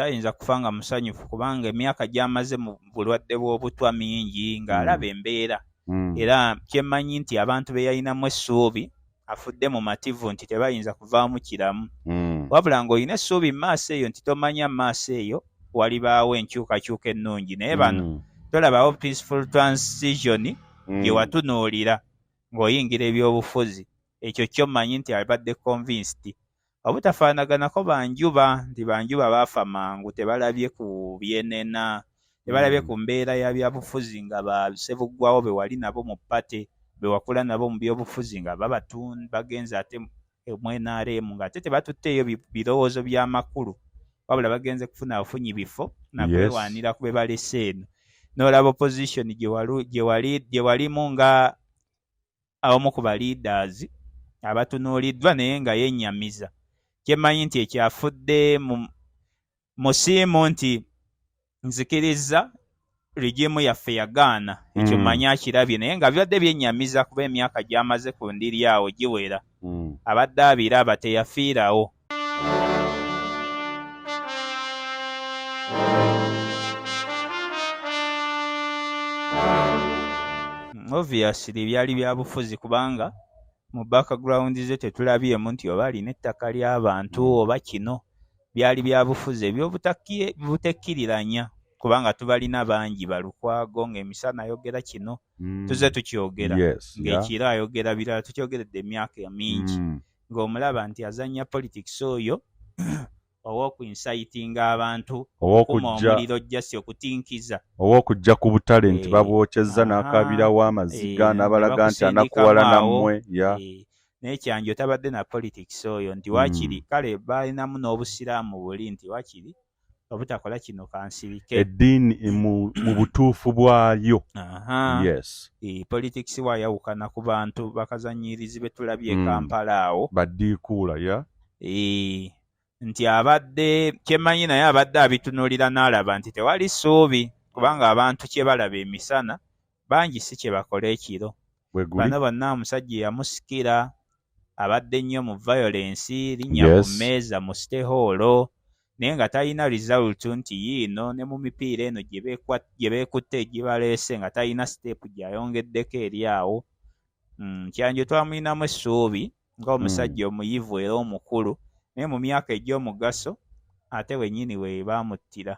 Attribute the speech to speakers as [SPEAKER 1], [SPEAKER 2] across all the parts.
[SPEAKER 1] tayinza kufanga musanyufu kubanga emyaka gy'amaze mu bulwadde bw'obutwa mingi ng'alaba embeera. Era kyemmanyi nti abantu be yalinamu essuubi afudde mu mativu nti tebayinza kuvaamu kiramu. Wabula ng'olina essuubi mu maaso eyo nti tomanya mu maaso eyo walibaawo enkyukakyuka ennungi. Naye bano tolabawo peaceful transition gye watunuulira ng'oyingira ebyobufuzi. Ekyo kyommanyi nti abadde convinced. Obutafaanaganako Banjuba nti Banjuba baafa mangu, tebalabye ku byenena, tebalabye ku mbeera ya byabufuzi nga basebuggwawo be wali nabo mu pate, be wakula nabo mu byobufuzi nga bagenze ate mu NRM ng'ate tebatutteeyo birowoozo by'amakulu, wabula bagenze kufuna bufunyi bifo na kwewaanira ku be balese eno. N'olaba opposition gye walimu nga abamu ku ba leaders abatunuuliddwa naye nga yennyamiza. Kyemmanyi nti ekyafudde musiimu nti nzikiriza regimu yaffe yagaana. Ekyo mmanyi akirabye naye nga bibadde byennyamiza kuba emyaka gy'amaze ku ndiri awo giwera. Abadde abiraba teyafiirawo. Obviously byali byabufuzi kubanga mu background ze tetulabyemu nti oba alina ettaka ly'abantu oba kino. Byali byabufuzi eby'obutekkiriranya kubanga tubalina bangi balukwago ng'emisana ayogera kino tuze tukyogera, ng'ekiro ayogera birala tukyogeredde emyaka mingi, ng'omulaba nti azannya politics oyo ow'okuincitinga abantu okuma omuliro just okutinkiza,
[SPEAKER 2] ow'okujja ku butale nti babwokyezza n'akabirawo amaziga n'abalaga nti anakuwala nammwe.
[SPEAKER 1] Naye Kyanjo tabadde na politics oyo nti wakiri kale balinamu n'obusiraamu buli nti wakiri obutakola kino kansirike.
[SPEAKER 2] Eddiini mu butuufu bwayo.
[SPEAKER 1] Politics wayawukana ku bantu bakazanyirizi be tulabye Kampala awo.
[SPEAKER 2] Baddiikuula
[SPEAKER 1] nti abadde kyemmanyi naye abadde abitunuulira n'alaba nti tewali ssuubi kubanga abantu kye balaba emisana bangi si kye bakola ekiro. Bano bonna omusajja yamusikira abadde nnyo mu violence, linnya ku mmeeza mu State Hall naye nga talina result nti yiino ne mu mipiira eno gye beekutte gibaleese nga talina step gy'ayongeddeko eri awo. Kyanjo twamulinamu essuubi ng'omusajja omuyivu era omukulu naye mu myaka egy'omugaso ate wennyini we baamuttira.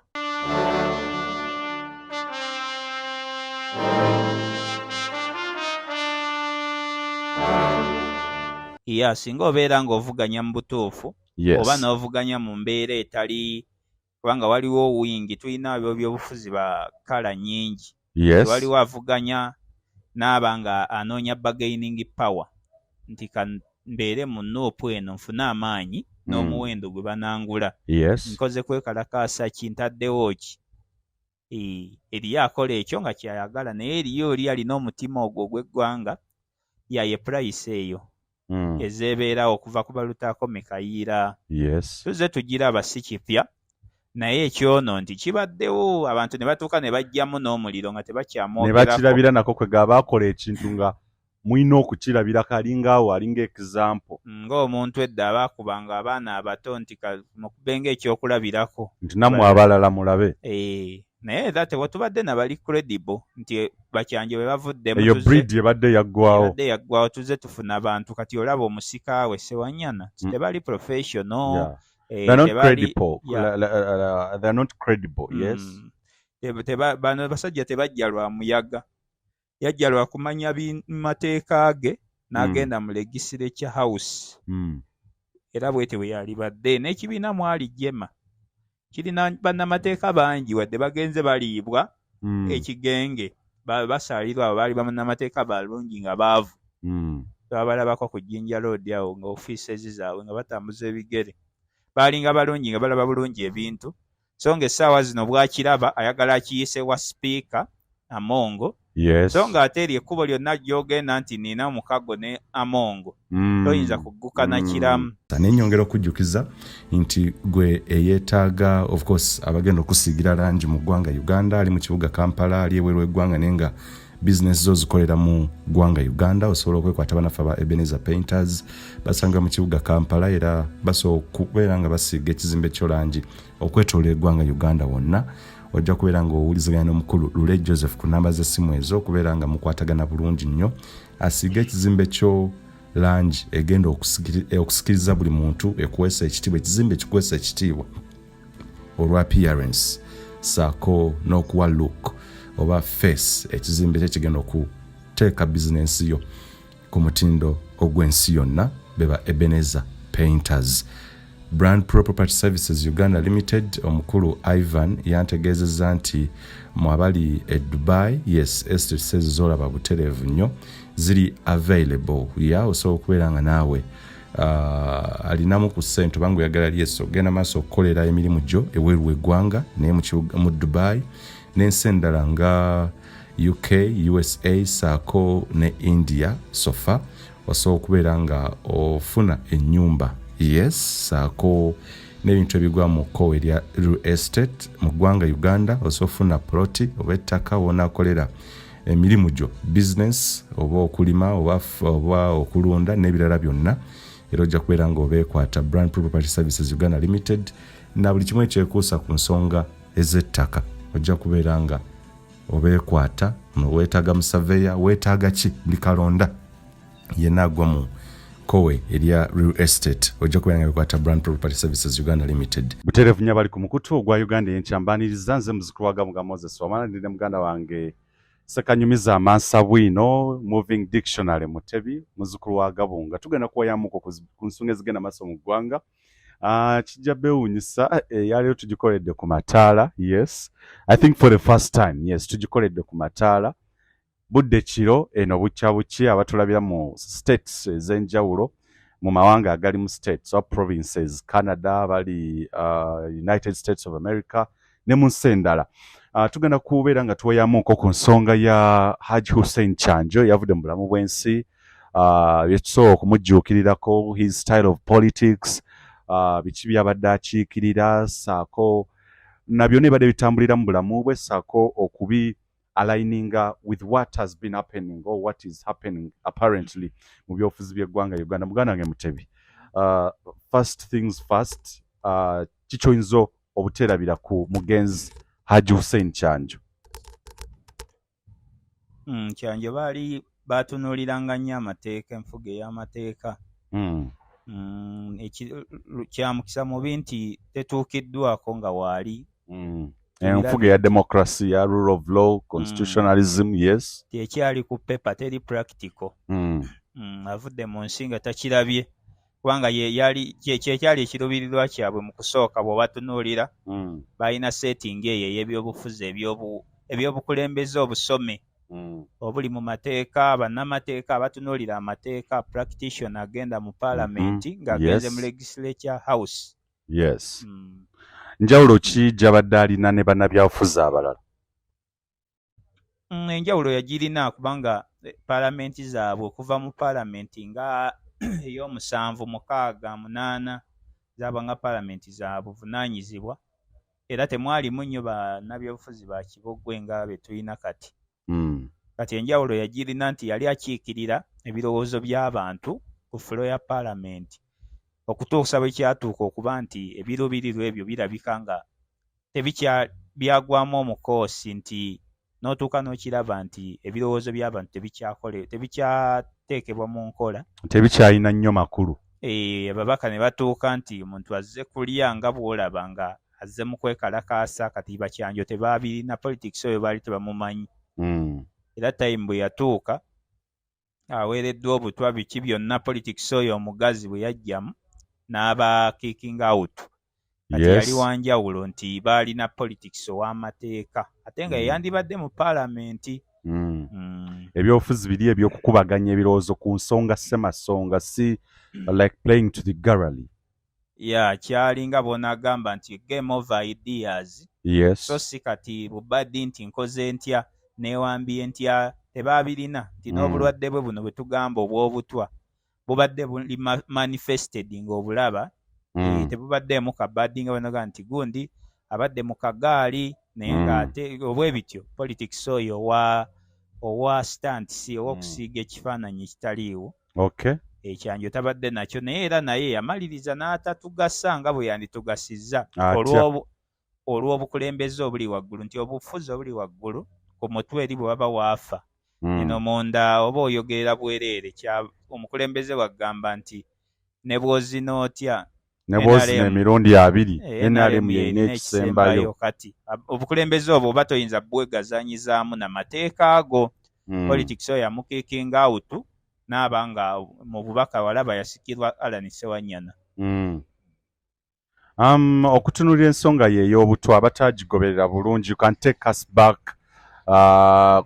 [SPEAKER 1] Singa obeera ng'ovuganya mu butuufu oba n'ovuganya mu mbeera etali kubanga waliwo wingi tulina ebyobufuzi ba kala nnyingi. Waliwo avuganya n'aba nga anoonya bargaining power nti mbeere mu nuupu eno nfune amaanyi n'omuwendo gwe banangula. Nkoze kwekalakaasa kintaddewo ki. Eriyo akola ekyo nga kyayagala naye eriyo oli alina omutima ogwo ogw'eggwanga yaye price eyo ezeebeerawo okuva ku balutaako Mikayiira. Tuze tugiraba si kipya naye ekyono nti kibaddewo abantu ne batuuka ne bajjamu n'omuliro nga tebakyamwogerako.
[SPEAKER 2] Ne bakirabira nako kwe gaabakola ekintu nga mulina okukirabira kalingaawo alinga example.
[SPEAKER 1] Ng'omuntu edda abaakubanga abaana abato nti mukube ng'ekyokulabirako.
[SPEAKER 2] Nti nammwe abalala mulabe.
[SPEAKER 1] Naye era tewatubadde na bali credible nti Bakyanjo be bavuddemu.
[SPEAKER 2] Eyo breed yabadde yaggwawo.
[SPEAKER 1] Tuze tufuna abantu kati olaba omusika we Sewanyana. Tebali professional.
[SPEAKER 2] They're not credible. They're not credible, yes.
[SPEAKER 1] Bano basajja tebajja lwa muyaga. Yajja lwa kumanya bimateeka ge n'agenda mu legislature house. Era bwete bwe yali badde n'ekibiina mwali Jema. Kirina bannamateeka bangi wadde bagenze baliibwa ekigenge basalirwa abo baali bannamateeka balungi nga baavu. Babalabako ku Jinja Road awo nga ofiisezi zaabwe nga batambuza ebigere. Baalinga balungi nga balaba bulungi ebintu. So ng'essaawa zino bwakiraba ayagala akiyise wa sipiika Amongo. So ng'ate eri ekkubo lyonna gy'ogenda nti nina omukago ne Amongo. Toyinza kuggukana kiramu.
[SPEAKER 2] Nenyongera okujjukiza nti gwe eyeetaaga of course abagenda okusiigira langi mu ggwanga Uganda ali mu kibuga Kampala ali ebweru eggwanga naye nga business zo zikolera mu ggwanga Uganda osobola okwekwata banafu aba Ebenezer Painters basanga mu kibuga Kampala era basokubeera nga basiiga ekizimbe ky'olangi okwetoolera eggwanga Uganda wonna ojja kubeera nga owuliziganya n'omukulu Lule Joseph ku namba z'essimu ezo okubeera nga mukwatagana bulungi nnyo asiiga ekizimbe kyo langi egenda okusikiriza buli muntu ekuweesa ekitiibwa ekizimbe kikuweesa ekitiibwa olwa appearance saako n'okuwa look oba face ekizimbe kyekigenda okuteeka bizinensi yo ku mutindo ogw'ensi yonna beba Ebenezer Painters. Brand Pro Property Services Uganda Limited omukulu Ivan yantegeezezza nti mwabali e Dubai yes estate sales zolaba butereevu nnyo ziri available osobola okubeera nga naawe alinamu ku ssente bangu yagala lyeso genda maaso okukolera emirimu gyo eweeru w'eggwanga naye mu Dubai n'ensi endala nga UK, USA, saako ne India sofa osobola okubeera nga ofuna ennyumba yes saako n'ebintu ebigwa mu kkowe erya real estate mu ggwanga Uganda osobola ofuna ploti oba ettaka wonaakolera emirimu gyo business oba okulima oba okulunda n'ebirala byonna era ojja kubeera nga obeekwata Brand Property Services Uganda Limited na buli kimu ekyekuusa ku nsonga ez'ettaka ojja kubeera nga obeekwata weetaaga musaveya weetaaga ki buli kalonda yenna agwa mu kowe erya real estate ojja kubeera nga beekwata Brand Property Services Uganda Limited.
[SPEAKER 3] Butereevu nnyo abali ku mukutu ogwa Uganda yenkyambaniriza nze muzukulu wa Gamuga Moses wamala ndine muganda wange Sekanyumiza Amansa Bwino Moving Dictionary Mutebi muzukulu wa Gabunga tugenda kuwayamuko ku nsonga ezigenda maaso mu ggwanga kijja beewuunyisa yaleero tugikoledde ku mataala yes I think for the first time yes tugikoledde ku mataala budde kiro eno bukyabuki abatulabira mu states ez'enjawulo mu mawanga agali mu states or provinces Canada bali United States of America ne mu nsi endala tugenda kubeera nga tuweyamuko ku nsonga ya Hajji Kyanjo yavudde mu bulamu bw'ensi yetusobola okumujjuukirirako his style of politics biki byabadde akiikirira saako na byonna ebadde bitambulira mu bulamu bwe saako okubi aligninga with what has been happening or what is happening apparently mu byobufuzi by'eggwanga Uganda. Muganda wange Mutebi first things first kikyoyinza obuteerabira ku mugenzi Hajji Kyanjo.
[SPEAKER 1] Kyanjo baali batunuuliranga nnyo amateeka enfuga ey'amateeka kyamukisa mubi nti tetuukiddwako nga waali
[SPEAKER 3] enfuga ya democracy ya rule of law constitutionalism yes
[SPEAKER 1] tekyali ku paper teri practical avudde mu nsi nga takirabye kubanga kyekyali ekiruubirirwa kyabwe mu kusooka bwe batunuulira balina setting eyo ey'ebyobufuzi ebyobukulembeze obusome obuli mu mateeka bannamateeka abatunuulira amateeka practitioner agenda mu parliament ng'agenze mu legislature house
[SPEAKER 3] yes njawulo ki gy'abadde alina ne bannabyabufuzi abalala?
[SPEAKER 1] Enjawulo yagirina kubanga palamenti zaabwe okuva mu palamenti nga ey'omusanvu 6-8 zaabanga palamenti za buvunaanyizibwa era temwalimu nnyo bannabyabufuzi ba kibogwe nga be tulina kati. Kati enjawulo yagirina nti yali akiikirira ebirowoozo by'abantu ku fulo ya palamenti okutuusa bwe kyatuuka okuba nti ebiruubirirwa ebyo birabika nga byagwamu omukoosi nti n'otuuka n'okiraba nti ebirowoozo by'abantu tebikyateekebwa mu nkola
[SPEAKER 3] tebikyalina nnyo makulu.
[SPEAKER 1] Ababaka ne batuuka nti omuntu azze kulya nga bw'olaba nga azze mu kwekalakaasa kati Kyanjo tebaabirina politics oyo baali tebamumanyi era time bwe yatuuka aweereddwa obutwa biki byonna politics oyo omugazi bwe yajjamu n'aba kicking out kati yali wanjawulo nti baalina politics ow'amateeka ate nga yeyandibadde mu palamenti.
[SPEAKER 3] Ebyobufuzi biri ebyokukubaganya ebirowoozo ku nsonga semasonga si like playing to the gallery.
[SPEAKER 1] Kyali nga bonagamba nti game of ideas so si kati bubaddi nti nkoze ntya neewambye ntya tebaabirina nti n'obulwadde bwe buno bwe tugamba obw'obutwa bubadde buli manifested ng'obulaba tebubaddeemu kabaddi nga banaga nti gundi abadde mu kagaali naye ng'ate obwebityo politics oyo owa stantisi ow'okusiiga ekifaananyi kitaliiwo.
[SPEAKER 3] Okay.
[SPEAKER 1] Ekyanjo tabadde nakyo naye era naye yamaliriza n'atatugasa nga bwe yanditugasizza olw'obukulembeze obuli waggulu nti obufuzi obuli waggulu ku mutwe eri bwe waba waafa eno munda oba oyogerera bwereere omukulembeze wagamba nti ne bw'ozina otya
[SPEAKER 3] ne bw'ozina emirundi 2 NRM yeyina ekisembayo.
[SPEAKER 1] Kati obukulembeze obwo oba toyinza bwegazanyizaamu n'amateeka ago. Politics oyo yamukiikinga awutu n'aba nga mu bubaka walaba yasikirwa Alan Sewanyana.
[SPEAKER 3] Okutunulira ensonga ye ey'obutwa abatagigoberera bulungi, you can take us back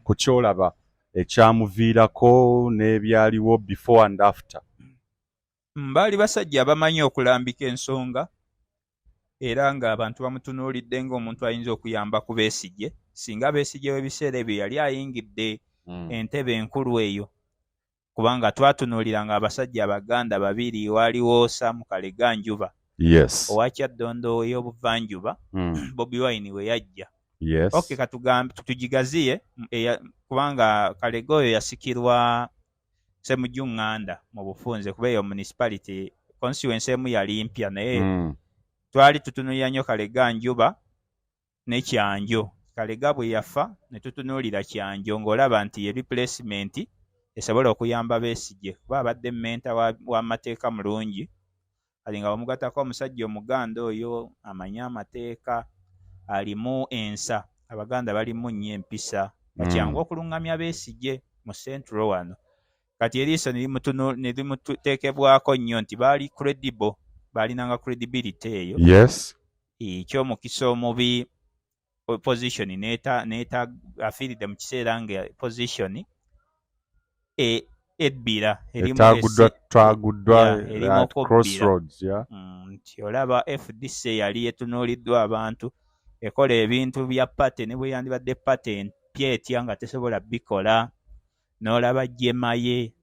[SPEAKER 3] ku kyolaba ekyamuviirako n'ebyaliwo before and after.
[SPEAKER 1] Baali basajja abamanyi okulambika ensonga era ng'abantu bamutunuulidde ng'omuntu ayinza okuyamba ku Besigye singa Besigye w'ebiseera ebyo yali ayingidde entebe enkulu eyo, kubanga twatunuulira ng'abasajja abaganda babiri waaliwo Sam Kaleganjuba owa Kyaddondo ey'obuvanjuba Bobi Wine we yajja. Okay, tugigaziye kubanga Kalega oyo yasikirwa Ssemujjuŋŋanda mu bufunze kuba eyo municipality constituency emu yali mpya naye twali tutunuulira nnyo Kaleganjuba ne Kyanjo. Kalega bwe yafa ne tutunuulira Kyanjo ng'olaba nti ye replacement esobola okuyamba Besigye kuba abadde menta w'amateeka mulungi alinga bamugatako omusajja omuganda oyo amanyi amateeka alimu ensa. Abaganda balimu nnyo empisa bakyangu okuluŋŋamya Besigye mu central wano. Kati eriiso ne limuteekebwako nnyo nti baali credible, baalinanga credibility eyo. Ekyomukisa omubi position neeta afiiridde mu kiseera nga position ebbira
[SPEAKER 3] etaguddwa crossroads.
[SPEAKER 1] Nti olaba FDC yali etunuuliddwa abantu ekola ebintu bya pate ne bwe yandibadde pate empya etya nga tesobola bikola. N'olaba Jemaye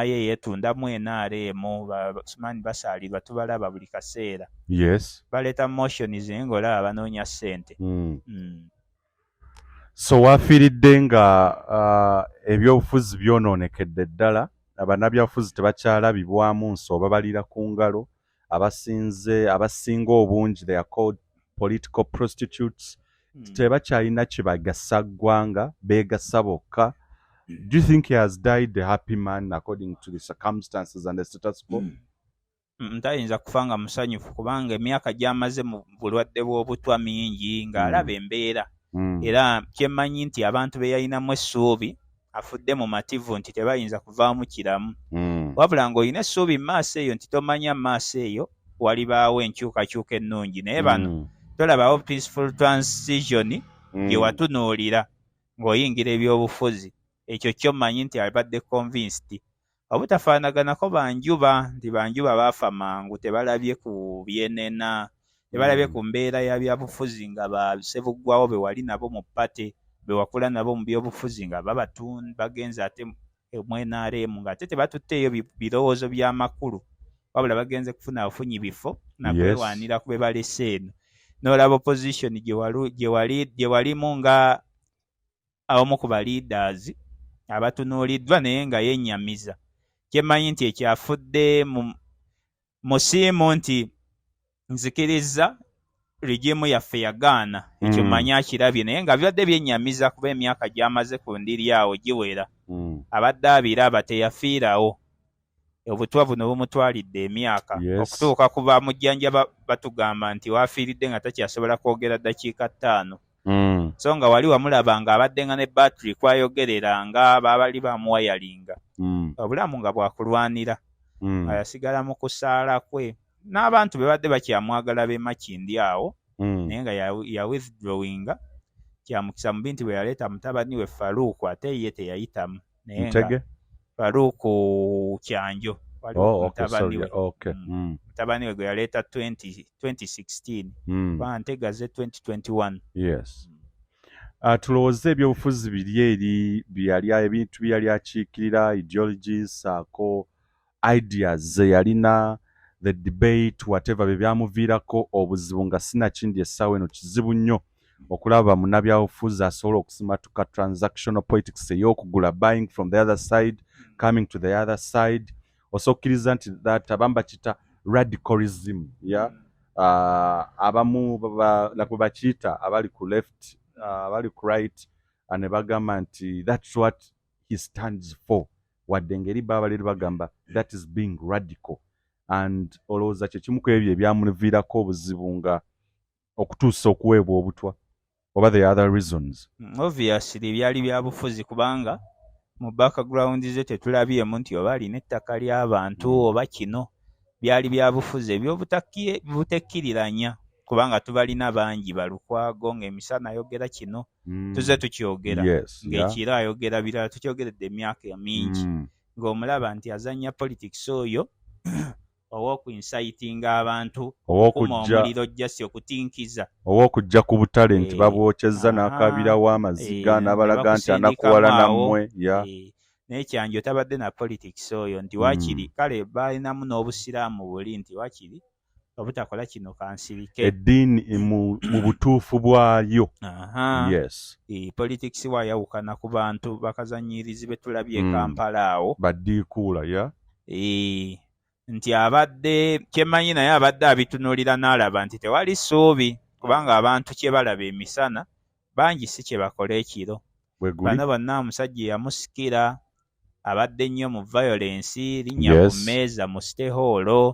[SPEAKER 1] yeetundamu NRM basumani basaalirwa tubalaba buli kaseera. Baleeta motions naye ng'olaba banoonya ssente.
[SPEAKER 3] So wafiiridde nga ebyobufuzi byonoonekedde ddala, abannabyabufuzi tebakyalabibwamu nso babalira ku ngalo, abasinga obungi they are called political prostitutes, tebakyalina kye bagasa ggwanga, beegasa bokka. Do you think he has died a happy man according to the circumstances and the status quo?
[SPEAKER 1] Ntayinza kufa nga musanyufu kubanga emyaka gy'amaze mu bulwadde bw'obutwa mingi ng'alaba embeera. Era kyemmanyi nti abantu be yalinamu essuubi afudde mu mativu nti tebayinza kuvaamu kiramu. Wabula ng'olina essuubi mu maaso eyo nti tomanya mu maaso eyo walibaawo enkyukakyuka ennungi. Naye bano tolabawo peaceful transition gye watunuulira ng'oyingira ebyobufuzi. Ekyo kyommanyi nti abadde convinced. Obutafaanaganako Banjuba nti Banjuba baafa mangu, tebalabye ku byenena, tebalabye ku mbeera ya byabufuzi nga basebuggwawo be wali nabo mu pate, be wakula nabo mu byobufuzi nga bagenze ate mu NRM ng'ate tebatutteeyo birowoozo by'amakulu, wabula bagenze kufuna bufunyi bifo nakwewaanira ku be balese eno. N'olaba opposition gye walimu nga abamu ku ba leaders abatunuuliddwa naye nga yennyamiza. Kyemmanyi nti ekyafudde mu musiimu nti nzikiriza regimu yaffe yagaana, ekyo mmanyi akirabye naye nga bibadde byennyamiza kuba emyaka gy'amaze ku ndiri awo giwera. Abadde abiraba teyafiirawo. Obutwa buno bumutwalidde emyaka okutuuka ku bamujjanjaba batugamba nti waafiiridde nga takyasobola kwogera ddakiika 5. So nga wali wamulaba nga abadde nga ne battery kwayogerera nga baabali bamuwayalinga. Obulamu nga bwakulwanira. Yasigala mu kusaala kwe. N'abantu be badde bakyamwagala be makindi awo naye nga ya withdrawinga. Kyamukisa mubi nti bwe yaleeta mutabani we Faruku ate ye teyayitamu. Naye nga Faruku Kyanjo waliwo mutabani we. Mutabani we gwe yaleeta 2016 bantegaze 2021.
[SPEAKER 3] Tulowooza ebyobufuzi biri eri ebintu byali akiikirira ideologies ako ideas ze yalina, the debate whatever bye byamuviirako obuzibu nga sinakindi essaawa eno kizibu nnyo okulaba munnabyabufuzi asobola okusimatuka transactional politics ey'okugula buying from the other side coming to the other side osokkiriza nti that abamu bakiyita radicalism abamu nakwe bakiyita abali ku left abali ku right ne bagamba nti that's what he stands for wadde engeri baba leero bagamba that is being radical and olowooza kyekimu ku ebyo ebyamuviirako obuzibu nga okutuusa okuweebwa obutwa oba the other reasons.
[SPEAKER 1] Obviously byali byabufuzi kubanga mu background ze tetulabyemu nti oba alina ettaka ly'abantu oba kino byali byabufuzi eby'obutekkiririranya kubanga tubalina bangi balukwago ng'emisana ayogera kino tuze tukyogera ng'ekiro ayogera birala tukyogeredde emyaka mingi ng'omulaba nti azannya politics oyo ow'okuincitinga abantu okuma omuliro just okutinkiza
[SPEAKER 3] ow'okujja ku butale nti babwokyezza n'akabirawo amaziga n'abalaga nti anakuwala nammwe
[SPEAKER 1] naye Kyanjo tabadde na politics oyo nti wakiri kale balinamu n'obusiraamu buli nti wakiri obutakola kino kansirike
[SPEAKER 3] eddiini mu butuufu bwayo yes
[SPEAKER 1] politics wayawukana ku bantu bakazanyirizi betulabye e Kampala awo
[SPEAKER 3] baddiikuula
[SPEAKER 1] nti abadde kyemanyi naye abadde abitunuulira n'alaba nti tewali ssuubi kubanga abantu kye balaba emisana bangi si kye bakola ekiro bano bonna omusajja yamusikira abadde nnyo mu violence linnya ku mmeeza mu State Hall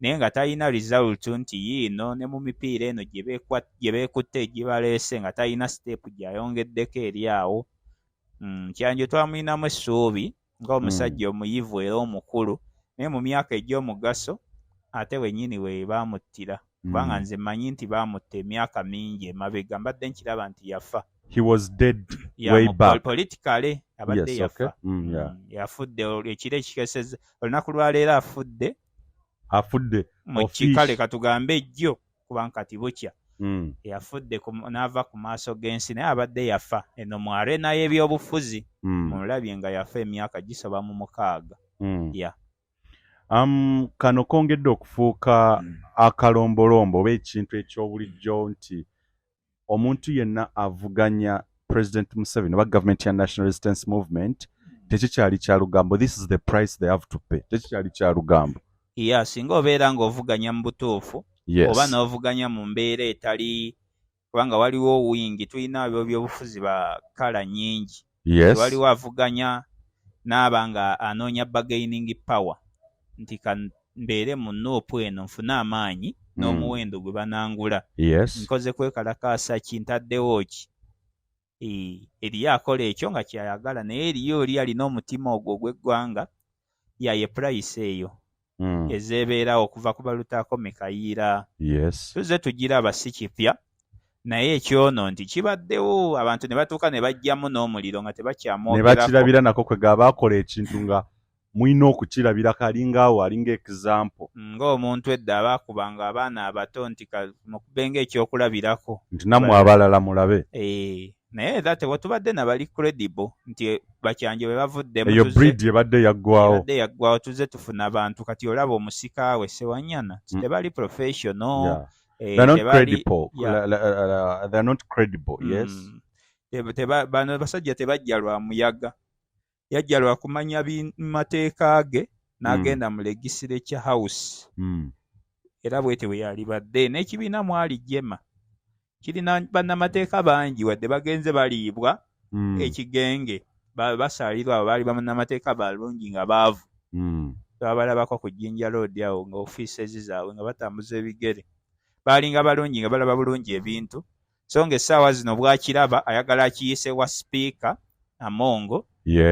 [SPEAKER 1] naye nga talina result nti yiino ne mu mipiira eno gye beekutte gibaleese nga talina step gyayongeddeko eri awo Kyanjo twamulinamu essuubi ng'omusajja omuyivu era omukulu naye mu myaka egy'omugaso ate wennyini we baamuttira kubanga nze mmanyi nti baamutta emyaka mingi emabega mbadde nkiraba nti yafa.
[SPEAKER 3] He was dead way back.
[SPEAKER 1] Politically abadde yafa. Yafudde ekiro ekikeseza olunaku lwaleero afudde mu kikale katugambe ejjo kubanga kati bukya yafudde n'ava ku maaso g'ensi naye abadde yafa eno mu arena y'ebyobufuzi mulabye nga yafa emyaka gisoba mu 6
[SPEAKER 3] kano kongedde okufuuka akalombolombo oba ekintu ekyobulijjo nti omuntu yenna avuganya President Museveni oba government ya National Resistance Movement tekikyali kya lugambo. This is the price they have to pay. Tekikyali kya lugambo.
[SPEAKER 1] Singa obeera ng'ovuganya mu butuufu oba n'ovuganya mu mbeera etali kubanga waliwo wingi tulina ebyobufuzi ba kala nnyingi waliwo avuganya n'aba nga anoonya bargaining power nti mbeere mu nuupu eno nfune amaanyi n'omuwendo gwe banangula nkoze kwekalakaasa kintaddewo ki eriyo akola ekyo nga kyayagala naye eriyo oli alina omutima ogwo ogw'eggwanga yaye price eyo ezeebeerawo okuva ku balutaako Mikayiira tuze tugiraba si kipya naye ekyono nti kibaddewo abantu ne batuuka ne bajjamu n'omuliro nga tebakyamwogerako
[SPEAKER 3] ne bakirabira nako kwe gaabakola ekintu nga mulina okukirabira kalingaawo alinga example
[SPEAKER 1] ng'omuntu edda abaakubanga abaana abato nti mukubenga ekyokulabirako
[SPEAKER 3] nti nammwe abalala mulabe
[SPEAKER 1] naye era tewatubadde nabali credible nti Bakyanjo bwe bavuddemu
[SPEAKER 3] eyo breed yebadde yaggwawo
[SPEAKER 1] tuze tufuna abantu kati olaba omusikaawe Sewanyana tebali professional
[SPEAKER 3] they're not credible they're not credible
[SPEAKER 1] bano basajja tebajja lwa muyaga yajja lwa kumanya mateeka ge n'agenda mu legislature house era bwete bwe yali badde n'ekibiina mwali jema kirina bannamateeka bangi wadde bagenze baliibwa ekigenge basalirwa baali bannamateeka balungi nga baavu babalabako ku Jinja Road awo nga ofiises zaabwe nga batambuza ebigere baalinga balungi nga balaba bulungi ebintu so ng'essaawa zino bwakiraba ayagala akiyise wa sipiika Amongo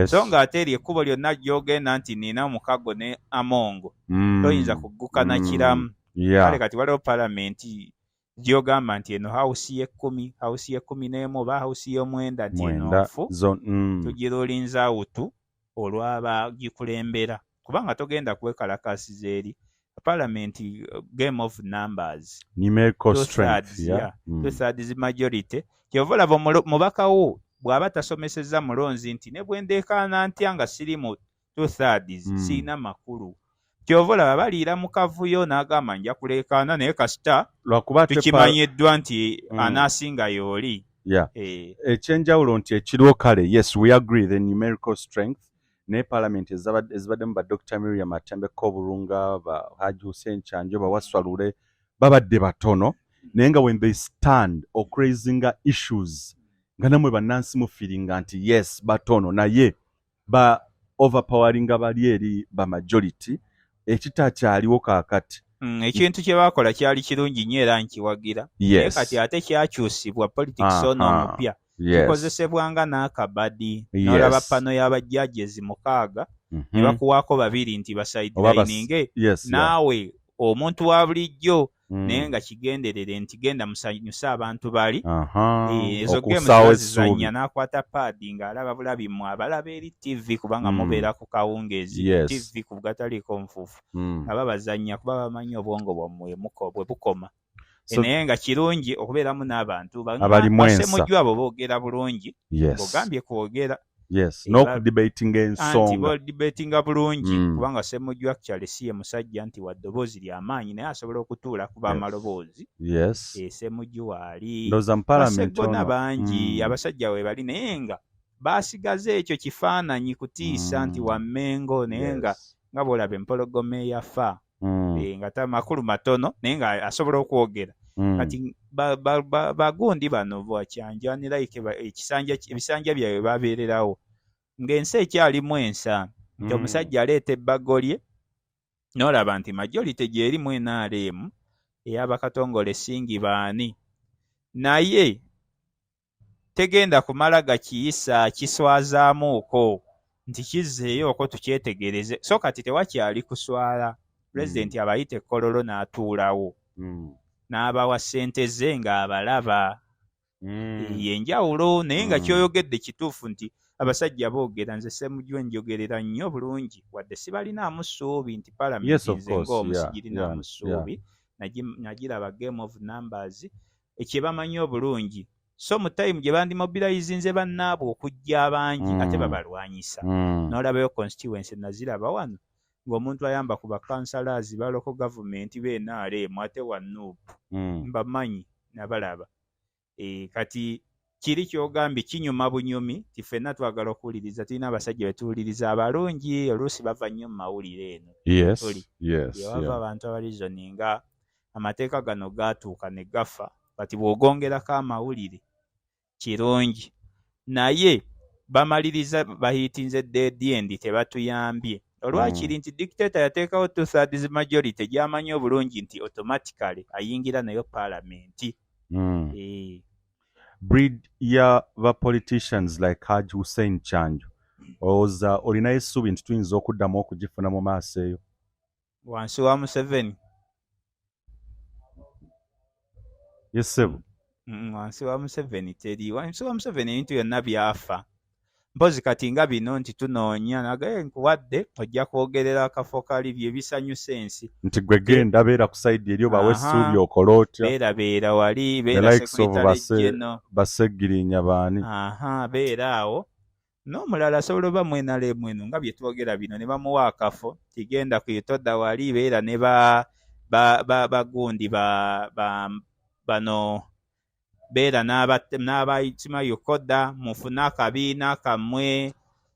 [SPEAKER 1] so ng'ate eri ekkubo lyonna gy'ogenda nti nina omukago ne Amongo toyinza kugguka na kiramu kale kati waliwo palamenti gy'ogamba nti eno hawusi y'e11 oba hawusi y'omwenda nti eno nfu tugira olinza awutu olw'abagikulembera kubanga togenda kwekalakasiza eri palamenti game of numbers
[SPEAKER 3] numerical strength
[SPEAKER 1] two-thirds majority kyova olaba mubakawo bw'aba tasomesezza mulonzi nti ne bwe ndeekaana ntya nga siri mu 2/3 siina makulu Kyovola baliira mu kavuyo n'agamba nja kuleekaana naye kasita
[SPEAKER 3] lwakuba
[SPEAKER 1] tukimanyiddwa nti anaasinga y'oli.
[SPEAKER 3] Ekyenjawulo nti ekiriwo kale, yes we agree the numerical strength ne parliament ezibaddemu ba Dr. Miriam Atembeko Obulunga, ba Hajji Kyanjo, ba Waswalule babadde batono naye nga when they stand okurazinga issues nga namwe bannansi mufiringa nti yes batono naye ba overpoweringa bali eri ba majority ekitakyaliwo kaakati.
[SPEAKER 1] Ekintu kye bakola kyali kirungi nnyo era nkiwagira. Naye kati ate kyakyusibwa politics ono omupya. Kikozesebwanga n'akabadi. N'olaba pano y'abajjajezi 6 ne bakuwaako 2 nti basaidilayininge naawe omuntu wa bulijjo naye nga kigenderere nti genda musanyusa abantu bali. Ezo gemu zazizannya n'akwata paadi ng'alaba bulabi mmwe abalaba eri TV kubanga mubeera ku kawungeezi TV ku gataliiko nfuufu nga babazannya kuba bamanyi obwongo bwammwe bwe bukoma. Naye nga kirungi okubeeramu n'abantu basemujju abo boogera bulungi ogambye kwogera.
[SPEAKER 3] N'okudibatinga ensonga.
[SPEAKER 1] Debatinga bulungi kubanga semujju actually si ye musajja nti wa ddoboozi ly'amaanyi naye asobola okutuula kuba amaloboozi. Semujju waali baseggona bangi abasajja we bali naye nga baasigaze ekyo kifaananyi kutiisa nti wa Mmengo naye nga bw'olaba empologoma eyafa nga tamakulu matono naye nga asobola okwogera. Kati bagundi bano bwa Kyanjo like ebisanja byabwe babeererawo ng'ensi ekyalimu ensa nti omusajja aleeta ebbago lye n'olaba nti majority gy'erimu NRM ey'abakatongole singi baani naye tegenda kumala gakiyisa kiswazaamuuko nti kizzeeyo okwo tukyetegereze. So kati tewakyali kuswala. Pulezidenti abayita ekkololo n'atuulawo n'abawa ssente ze ng'abalaba. Yenjawulo naye nga kyoyogedde kituufu nti abasajja boogera nze Ssemujju njogerera nnyo bulungi wadde sibalinaamu ssuubi nti palamenti nze ng'omusigirinaamu ssuubi nagiraba game of numbers ekyebamanyi obulungi. So mu time gye bandimobilizinze bannaabwe okujja abangi ate babalwanyisa. N'olabayo constituency naziraba wano ng'omuntu ayamba ku bakansalazi ba local government b'NRM ate wa Nuupu mbamanyi nabalaba. Kati kiri kyogambye kinyuma bunyumi ti ffenna twagala okuwuliriza tulina abasajja betuwuliriza abalungi oluusi bava nnyo mu mawulire eno. Yewava abantu abalizoninga amateeka gano gaatuuka ne gafa kati bw'ogongerako amawulire kirungi naye bamaliriza bahiitinze dead end tebatuyambye. Olwakiri nti dictator yateekawo 2/3 majority gy'amanyi obulungi nti automatically ayingira nayo palamenti.
[SPEAKER 3] Breed ya ba politicians like Hajji Kyanjo olinayo essuubi nti tuyinza okuddamu okugifuna mu maaso eyo
[SPEAKER 1] wansi wa Museveni?
[SPEAKER 3] Yesebu
[SPEAKER 1] wansi wa Museveni teri. Wansi wa Museveni ebintu byonna byafa. Mpozi kati nga bino nti tunoonya nagaye nkuwadde ojja kwogerera akafo kali bye bisanyusa ensi
[SPEAKER 3] nti gwe genda beera ku sayidi eri obawe essuubi okola otya.
[SPEAKER 1] Beera wali beera secretary
[SPEAKER 3] basegirinya baani.
[SPEAKER 1] Beera awo n'omulala asobola oba mwenale mwenu nga bye twogera bino ne bamuwa akafo tigenda kuyitodda wali beera ne bagundi bano beera n'abayitima yukoda mufuna akabiina kammwe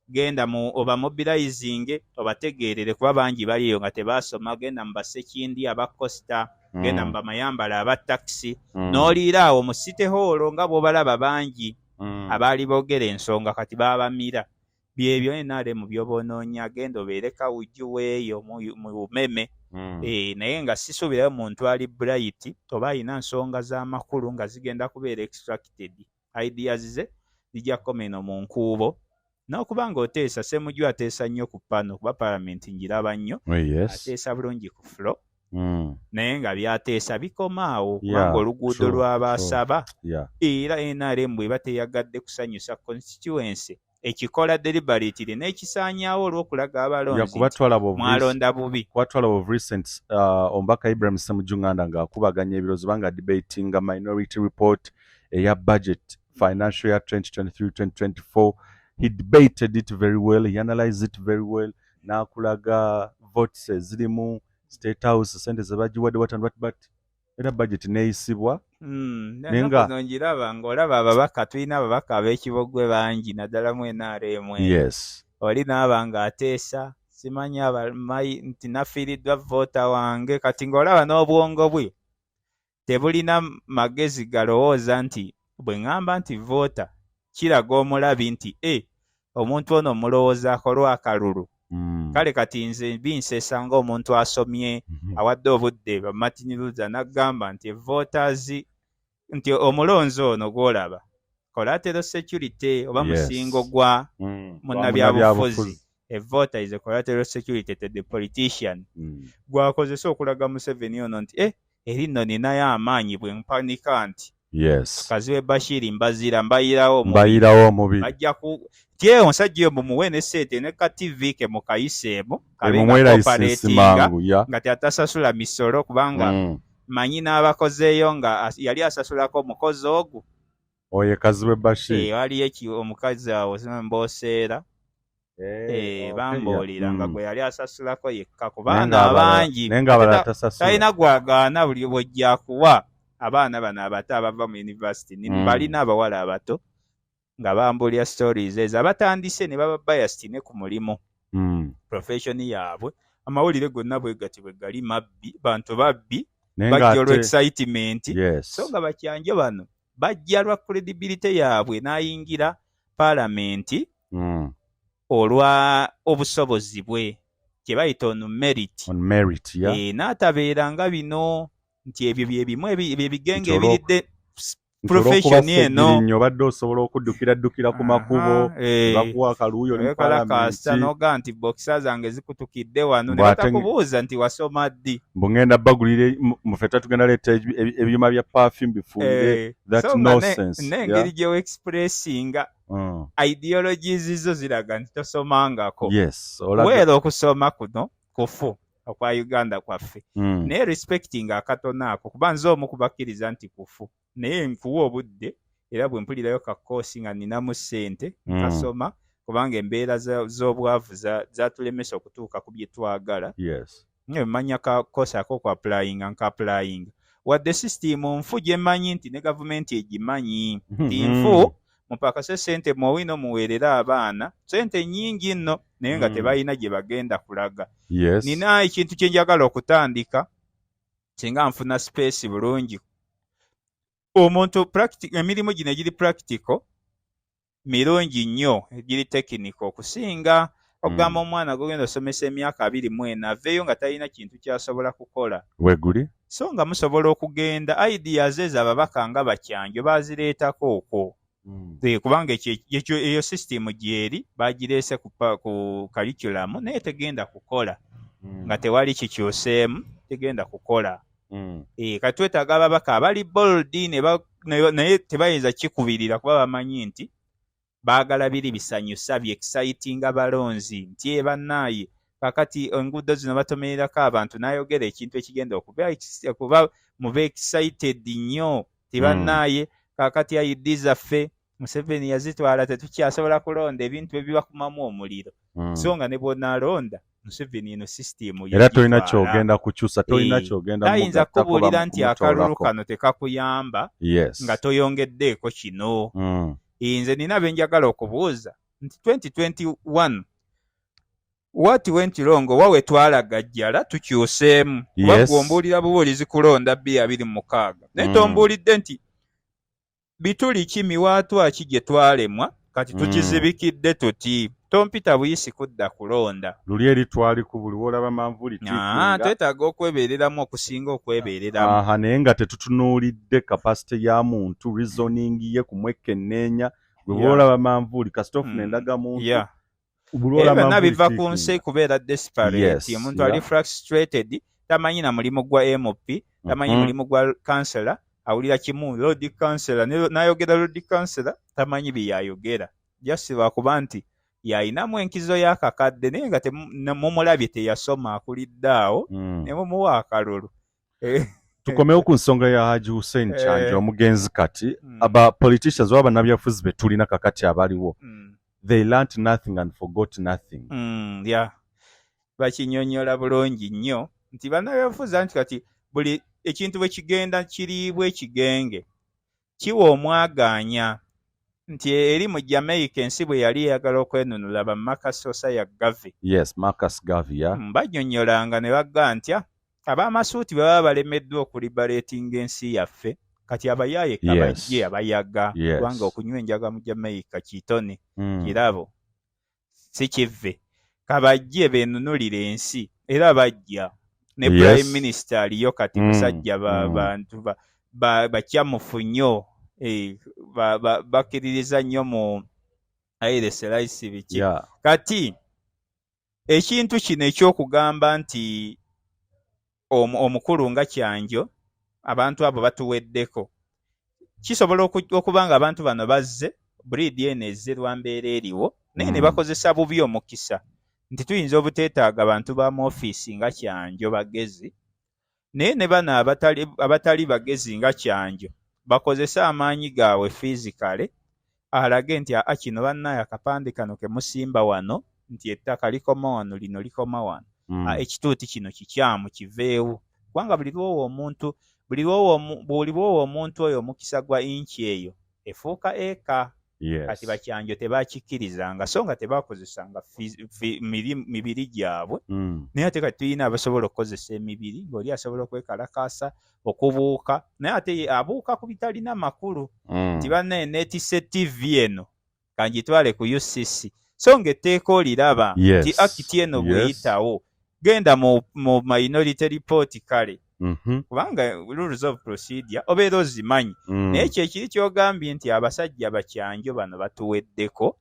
[SPEAKER 1] genda oba mobilizing obategeerere kuba bangi baliyo nga tebasoma genda mu basekindi abakosta genda mu bamayambala aba taxi n'oliira awo mu city hall nga bw'obalaba bangi abaali boogera ensonga kati babamira byebyo NRM by'obonoonya genda obeere kawujju weeyo mu bumeme. Naye nga sisuubirayo muntu ali bright oba alina nsonga z'amakulu nga zigenda kubeera extracted ideas ze zijja komeno mu nkuubo n'okuba ng'oteesa Ssemujju ateesa nnyo ku pano kuba palamenti njiraba nnyo ateesa bulungi ku floor naye nga byateesa bikomaawo kubanga oluguudo lw'abasaba era NRM bw'eba teyagadde kusanyusa constituency ekikola deliberately n'ekisaanyaawo olw'okulaga abalonzi mwalonda bubi.
[SPEAKER 3] Kwatwala of recent omubaka Ibrahim Ssemujju Nganda ng'akubaganya ebirozo banga debatinga minority report eya budget financial year 2023-2024. He debated it very well, he analyzed it very well n'akulaga votes ezirimu State House sente ze bagiwadde but era budget neeyisibwa
[SPEAKER 1] nenga ngiraba ng'olaba ababaka tulina ababaka ab'ekibogwe bangi naddala mu NRM.
[SPEAKER 3] Yes.
[SPEAKER 1] Oli naaba ng'ateesa simanyi nti nafiiriddwa voota wange kati ng'olaba n'obwongo bwe tebulina magezi galowooza nti bwe ŋŋamba nti voota kiraga omulabi nti omuntu ono mulowoozaako lwakalulu. Kale kati nze binseesa ng'omuntu asomye awadde obudde ba Martin Luther n'agamba nti voters nti omulonzi ono gw'olaba collateral security oba musingo gwa munnabyabufuzi. A voter is a collateral security to the politician. Gwakozesa okulaga Museveni ono nti erinno ninayo amaanyi bwe mpanika nti kazi we Bashir mbazira mbayirawo
[SPEAKER 3] omubiri
[SPEAKER 1] bajja ku tie onsajja oyo mumuwe ne sente ne ka TV ke mukayiseemu
[SPEAKER 3] kabinga operatinga
[SPEAKER 1] nga tatasasula misolo kubanga manyi n'abakozeeyo nga yali asasulako omukozi ogwo
[SPEAKER 3] oye kazi we Bashir
[SPEAKER 1] waliyo omukazi awo Mboseera bambuulira nga gwe yali asasulako yekka kubaana abangi talina gwagaana buli bwojja kuwa abaana bano abato abava mu university balina abawala abato nga bambuulya stories ezo abatandise ne baba biased ne ku mulimu profession yaabwe. Amawulire gonna bwe gati bwe gali mabbi bantu babbi bajja olwa excitement so nga bakyanjo bano bajja lwa credibility yaabwe n'ayingira parliament olwa obusobozi bwe kye bayita on merit n'atabeera nga bino nti ebyo bye bimu ebigenge ebiridde profession eno
[SPEAKER 3] nnyo badde osobola okuddukira ku makubo bakuwa akaluuyo ne
[SPEAKER 1] kalakasta noga nti boxer zange zikutukidde wano ne batakubuuza nti wasoma ddi
[SPEAKER 3] mbugenda bagulire mufeta tugenda leeta ebyuma bya perfume bifunde that nonsense
[SPEAKER 1] n'engeri gye expressinga ideologies zo ziraga nti tosomangako weera okusoma kuno kufu okwa Uganda kwaffe naye respecting akatono ako kuba nze omu kubakkiriza nti kufu naye nkuwa obudde era bwe mpulirayo ka koosi nga ninamu ssente nkasoma kubanga embeera z'obwavu zatulemesa okutuuka ku bye twagala mmanya ka koosi ako ku applyinga nka applyinga wadde system nfu gye mmanyi nti ne gavumenti egimanyi nti nfu mupakase ssente muwino muweerera abaana ssente nnyingi nno naye nga tebalina gye bagenda kulaga. Nina ekintu kye njagala okutandika singa nfuna space bulungi. Omuntu emirimu gino egiri practical mirungi nnyo egiri technical okusinga okugamba omwana gogenda osomesa emyaka 24 aveeyo nga talina kintu kyasobola kukola.
[SPEAKER 3] Weguli?
[SPEAKER 1] So nga musobola okugenda ideas ezo ababaka nga bakyanjo bazireetako okwo. Kubanga eyo system gyeri bagireese ku curriculum naye tegenda kukola nga tewali kikyuseemu tegenda kukola. Kati twetaaga ababaka abali bold naye tebayinza kikubirira kuba bamanyi nti baagala biri bisanyusa bye exciting abalonzi nti bannaaye kakati enguudo zino batomererako abantu n'ayogera ekintu ekigenda okuba mube excited nnyo tibannaaye kakati ayiddi zaffe Museveni yazitwala tetukyasobola kulonda ebintu ebibakumamu omuliro so nga ne bw'onaalonda Museveni eno system
[SPEAKER 3] era tolina kyogenda kukyusa tolina kyogenda
[SPEAKER 1] tayinza kubuulira nti akalulu kano tekakuyamba nga toyongeddeeko kino. Nze nina benjagala okubuuza nti 2021 what went wrong wawe twalagajjala tukyuseemu bagwombuulira bubuulizi kulonda 2026 naye tombuulidde nti bituli ki miwaatwa ki gye twalemwa kati tukizibikidde tuti tompita buyisi kudda kulonda
[SPEAKER 3] luli eri twali ku buli wolaba manvuli
[SPEAKER 1] twetaaga okwebeereramu okusinga okwebeereramu
[SPEAKER 3] naye nga tetutunuulidde kapasite ya muntu reasoning ye kumwekenneenya bwe wolaba manvuli kasitofuna endaga muntu
[SPEAKER 1] byonna biva ku nsi kubeera desperate omuntu ali frustrated tamanyi na mulimu gwa MP tamanyi mulimu gwa kansela awulira kimu Lord Councillor n'ayogera Lord Councillor tamanyi byayogera just lwakuba nti yayinamu enkizo y'akakadde naye nga mumulabye teyasoma akulidde awo ne mumuwa akalulu.
[SPEAKER 3] Tukomewo ku nsonga ya Hajji Hussein Kyanjo omugenzi kati aba politicians waba nabyafuzi betulina kakati abaliwo they learnt nothing and forgot nothing.
[SPEAKER 1] bakinyonyola bulungi nnyo nti bannabyabufuzi nti kati buli ekintu bwe kigenda kiriibwa ekigenge kiwa omwaganya nti eri mu Jamaica ensi bwe yali eyagala okwenunula ba Marcus Osaya Garvey.
[SPEAKER 3] Yes, Marcus Garvey, yeah.
[SPEAKER 1] Banyonyolanga ne bagga ntya ab'amasuuti baba balemeddwa okuliberatinga ensi yaffe kati abayaaye kabajje abayaga kubanga okunywa enjaga mu Jamaica kitone kirabo si kive kabajje beenunulira ensi era bajja ne Prime Minister aliyo kati musajja bantu bakyamufu nnyo bakiririza nnyo mu Haile Selassie biki kati ekintu kino ekyokugamba nti omukulu nga Kyanjo abantu abo batuweddeko kisobola okuba nga abantu bano bazze breed eno ezze lwambeera eriwo naye ne bakozesa bubi omukisa nti tuyinza obuteetaaga abantu ba mu ofiisi nga Kyanjo bagezi naye ne bano abatali bagezi nga Kyanjo bakozesa amaanyi gaabwe fizikale alage nti kino bannaye akapande kano ke musimba wano nti ettaka likoma wano lino likoma wano ekituuti kino kikyamu kiveewo kubanga buli lwowo omuntu oyo omukisa gwa inchi eyo efuuka eka kati Bakyanjo tebakikkirizanga so nga tebakozesanga mibiri gyabwe naye ate kati tulina abasobola okukozesa emibiri ng'oli asobola okwekalakaasa okubuuka naye ate abuuka ku bitalina makulu nti bannaye neetisse TV eno kangitwale ku UCC so ng'etteeka oliraba nti akiti eno bweyitawo genda mu minority report kale kubanga rules of procedure obeera ozimanyi naye ekyo ekiri kyogambye nti abasajja Bakyanjo bano batuweddeko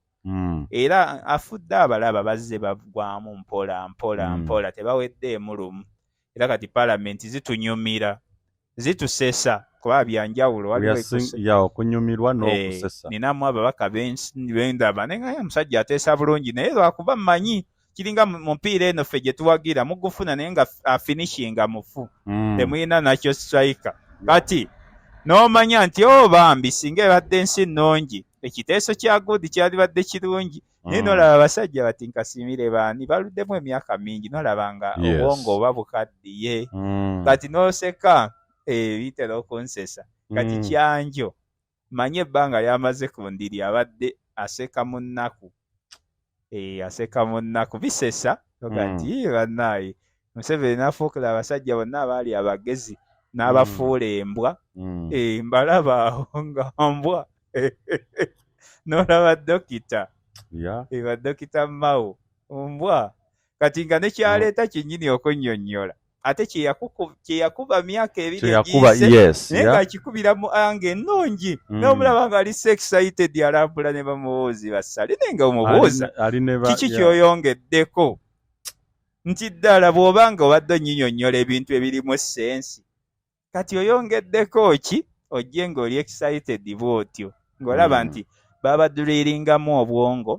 [SPEAKER 1] era afudde abalaba bazze bagwamu mpola tebaweddeemu lumu era kati palamenti zitunyumira zitusesa kuba byanjawulo
[SPEAKER 3] okunyumirwa n'okusesa
[SPEAKER 1] ninamu ababaka bendaba naye omusajja ateesa bulungi naye lwakuba mmanyi kiringa mu mupiira eno ffe gye tuwagira mugufuna naye nga afinishinga mufu temulina nakyo striker kati n'omanya nti bambi singa ebadde ensi nnungi ekiteeso kya good kyalibadde kirungi naye n'olaba abasajja bati nkasimire baani baluddemu emyaka mingi n'olaba nga obwongo oba bukaddiye kati n'oseka bitera okunsesa kati Kyanjo manye ebbanga lyamaze ku ndiri abadde aseka mu nnaku aseka munnaku bisesa ogati bannaye Museveni n'afuukira abasajja bonna abaali abagezi n'abafuula embwa mbalaba aho nga mbwa n'olaba dokita badokita Mao mbwa kati nga nekyaleeta kyennyini okunnyonnyola ate kyeyakuba myaka ebiri egiise naye ng'akikubira mu anga ennungi n'omulaba nga ali excited alambula ne bamubuuzi basale naye nga omubuuza kiki kyoyongeddeko nti ddala bw'oba nga obadde onnyinyonnyola ebintu ebirimu essensi kati oyongeddeko ki ojje ng'oli excited bw'otyo ng'olaba nti babadduliringamu obwongo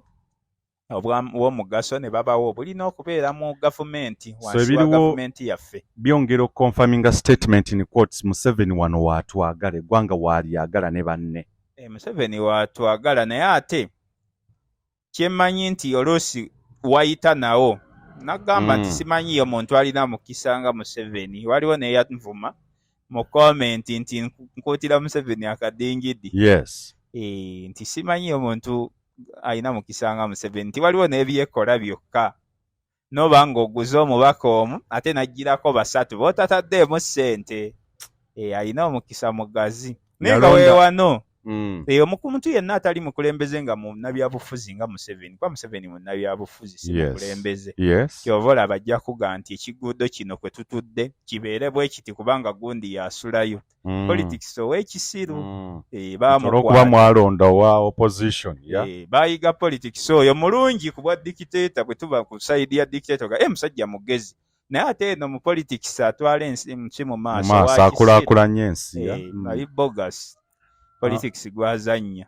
[SPEAKER 1] obw'omugaso ne babawo bulina okubeera mu gavumenti wansi wa gavumenti yaffe
[SPEAKER 3] byongera okuconfirminga statement in quotes Museveni wano waatwagala eggwanga waalyagala ne banne
[SPEAKER 1] Museveni waatwagala naye ate kyemmanyi nti oluusi wayita nawo nagamba nti simanyiyo muntu alina mukisa nga Museveni waliwo neyanvuma mu komenti nti nkuutira Museveni akadingidi nti simanyiyo muntu alina mukisa nga Museveni nti waliwo n'ebyekola byokka noba ng'oguze omubaka omu ate n'agirako basatu bootataddeemu ssente alina omukisa mugazi naye nga weewano omuntu yenna atali mukulembeze nga munnabyabufuzi nga Museveni kuba Museveni munnabyabufuzi si mukulembeze kyova olaba ajja kuga nti ekiguudo kino kwe tutudde kibeere bwe kiti kubanga gundi yasulayo politics ow'ekisiru
[SPEAKER 3] olw'okuba mwalonda owa opposition
[SPEAKER 1] baayiga politics oyo mulungi ku bwa dictator bwe tuba ku sayidi ya dictator musajja mugezi naye ate eno mu politics atwala ensi mu maaso
[SPEAKER 3] akulaakulanya ensi
[SPEAKER 1] ali bogus politics gwazannya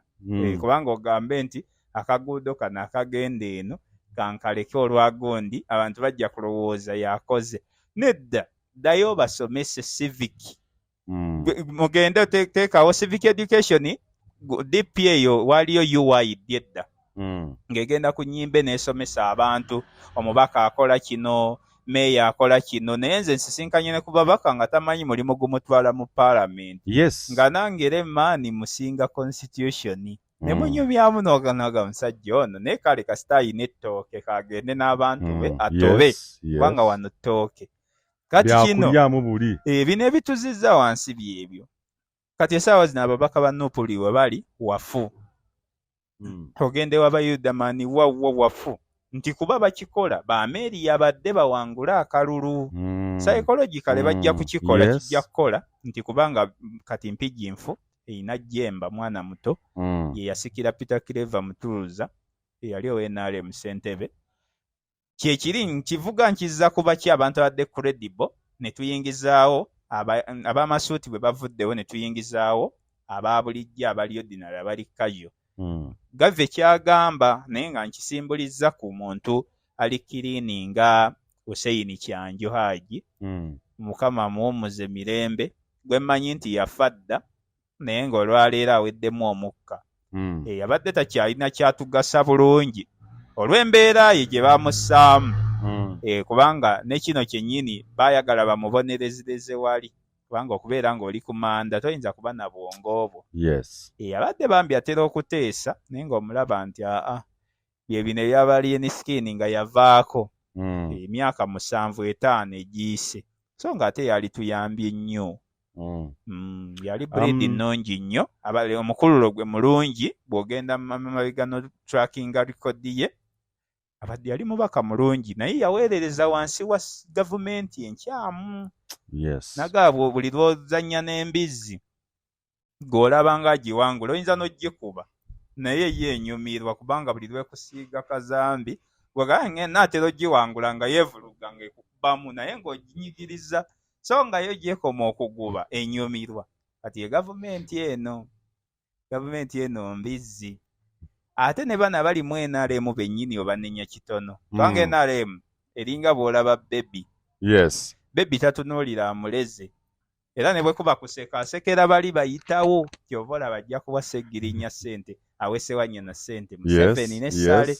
[SPEAKER 1] kubanga ogambe nti akaguudo kano akagenda eno kankaleke olwagondi abantu bajja kulowooza yakoze nedda ddayo basomese civic mugende teekawo civic education DP eyo waliyo UI edda ng'egenda ku nnyimbe n'esomesa abantu omubaka akola kino meya akola kino naye nze nsisinkanye ne ku babaka nga tamanyi mulimu gumutwala mu parliament nga nange era emaani musinga constitution ne munyumyamu n'oganaga musajja ono naye kale kasita ayina ettooke kagende n'abantu be atobe kubanga wano ttooke kati kino bino ebituzizza wansi byebyo kati essaawa zino ababaka ba Nupuli we bali wafu ogende w'Abayudaani wafu nti kuba bakikola baameeri yabadde bawangula akalulu psychologically bajja kukikola kijja kukola nti kubanga kati mpigi nfu eyina jjemba mwana muto ye yasikira Peter Clever Mutuluza eyali owenaalemu Ssentebe kyekiri nkivuga nkizza kuba ki abantu abadde credible ne tuyingizaawo ab'amasuuti bwe bavuddewo ne tuyingizaawo abaabulijjo abali ordinary abali casual gave kyagamba naye nga nkisimbuliza ku muntu ali kirini nga Hussein Kyanjo Hajji mukama muwumuze mirembe gwe mmanyi nti yafa dda naye ng'olwaleero aweddemu omukka abadde takyalina kyatugasa bulungi olw'embeera ye gye baamussaamu kubanga ne kino kyennyini baayagala bamubonerezereze wali kubanga okubeera ng'oli ku manda toyinza kuba na bwongo obwo abadde bambi atera okuteesa naye ng'omulaba nti bye bino ebyabaliye ne skin nga yavaako emyaka 75 egiyise so nga ate yali tuyambye nnyo yali breed nnungi nnyo omukululo gwe mulungi bw'ogenda mabega no tracking record ye abadde yali mubaka mulungi naye yaweerereza wansi wa gavumenti enkyamu nagabwe buli lwozannya n'embizzi ng'olaba nga agiwangula oyinza n'ogikuba naye ye enyumirwa kubanga buli lwekusiiga kazambi bweganye naatera ogiwangula nga yeevuluga nga ekukubamu naye ng'oginyigiriza so nga yo gyekoma okuguba enyumirwa kati gavumenti eno mbizzi ate ne bana bali mu NRM bennyini obanenya kitono kubanga NRM eringa bw'olaba bebi tatunuulira amuleze era ne bwe kuba kuseka asekera bali bayitawo kyova olaba ajja kuwasa eggirinya ssente awesewa nnyina ssente Museveni ne Sale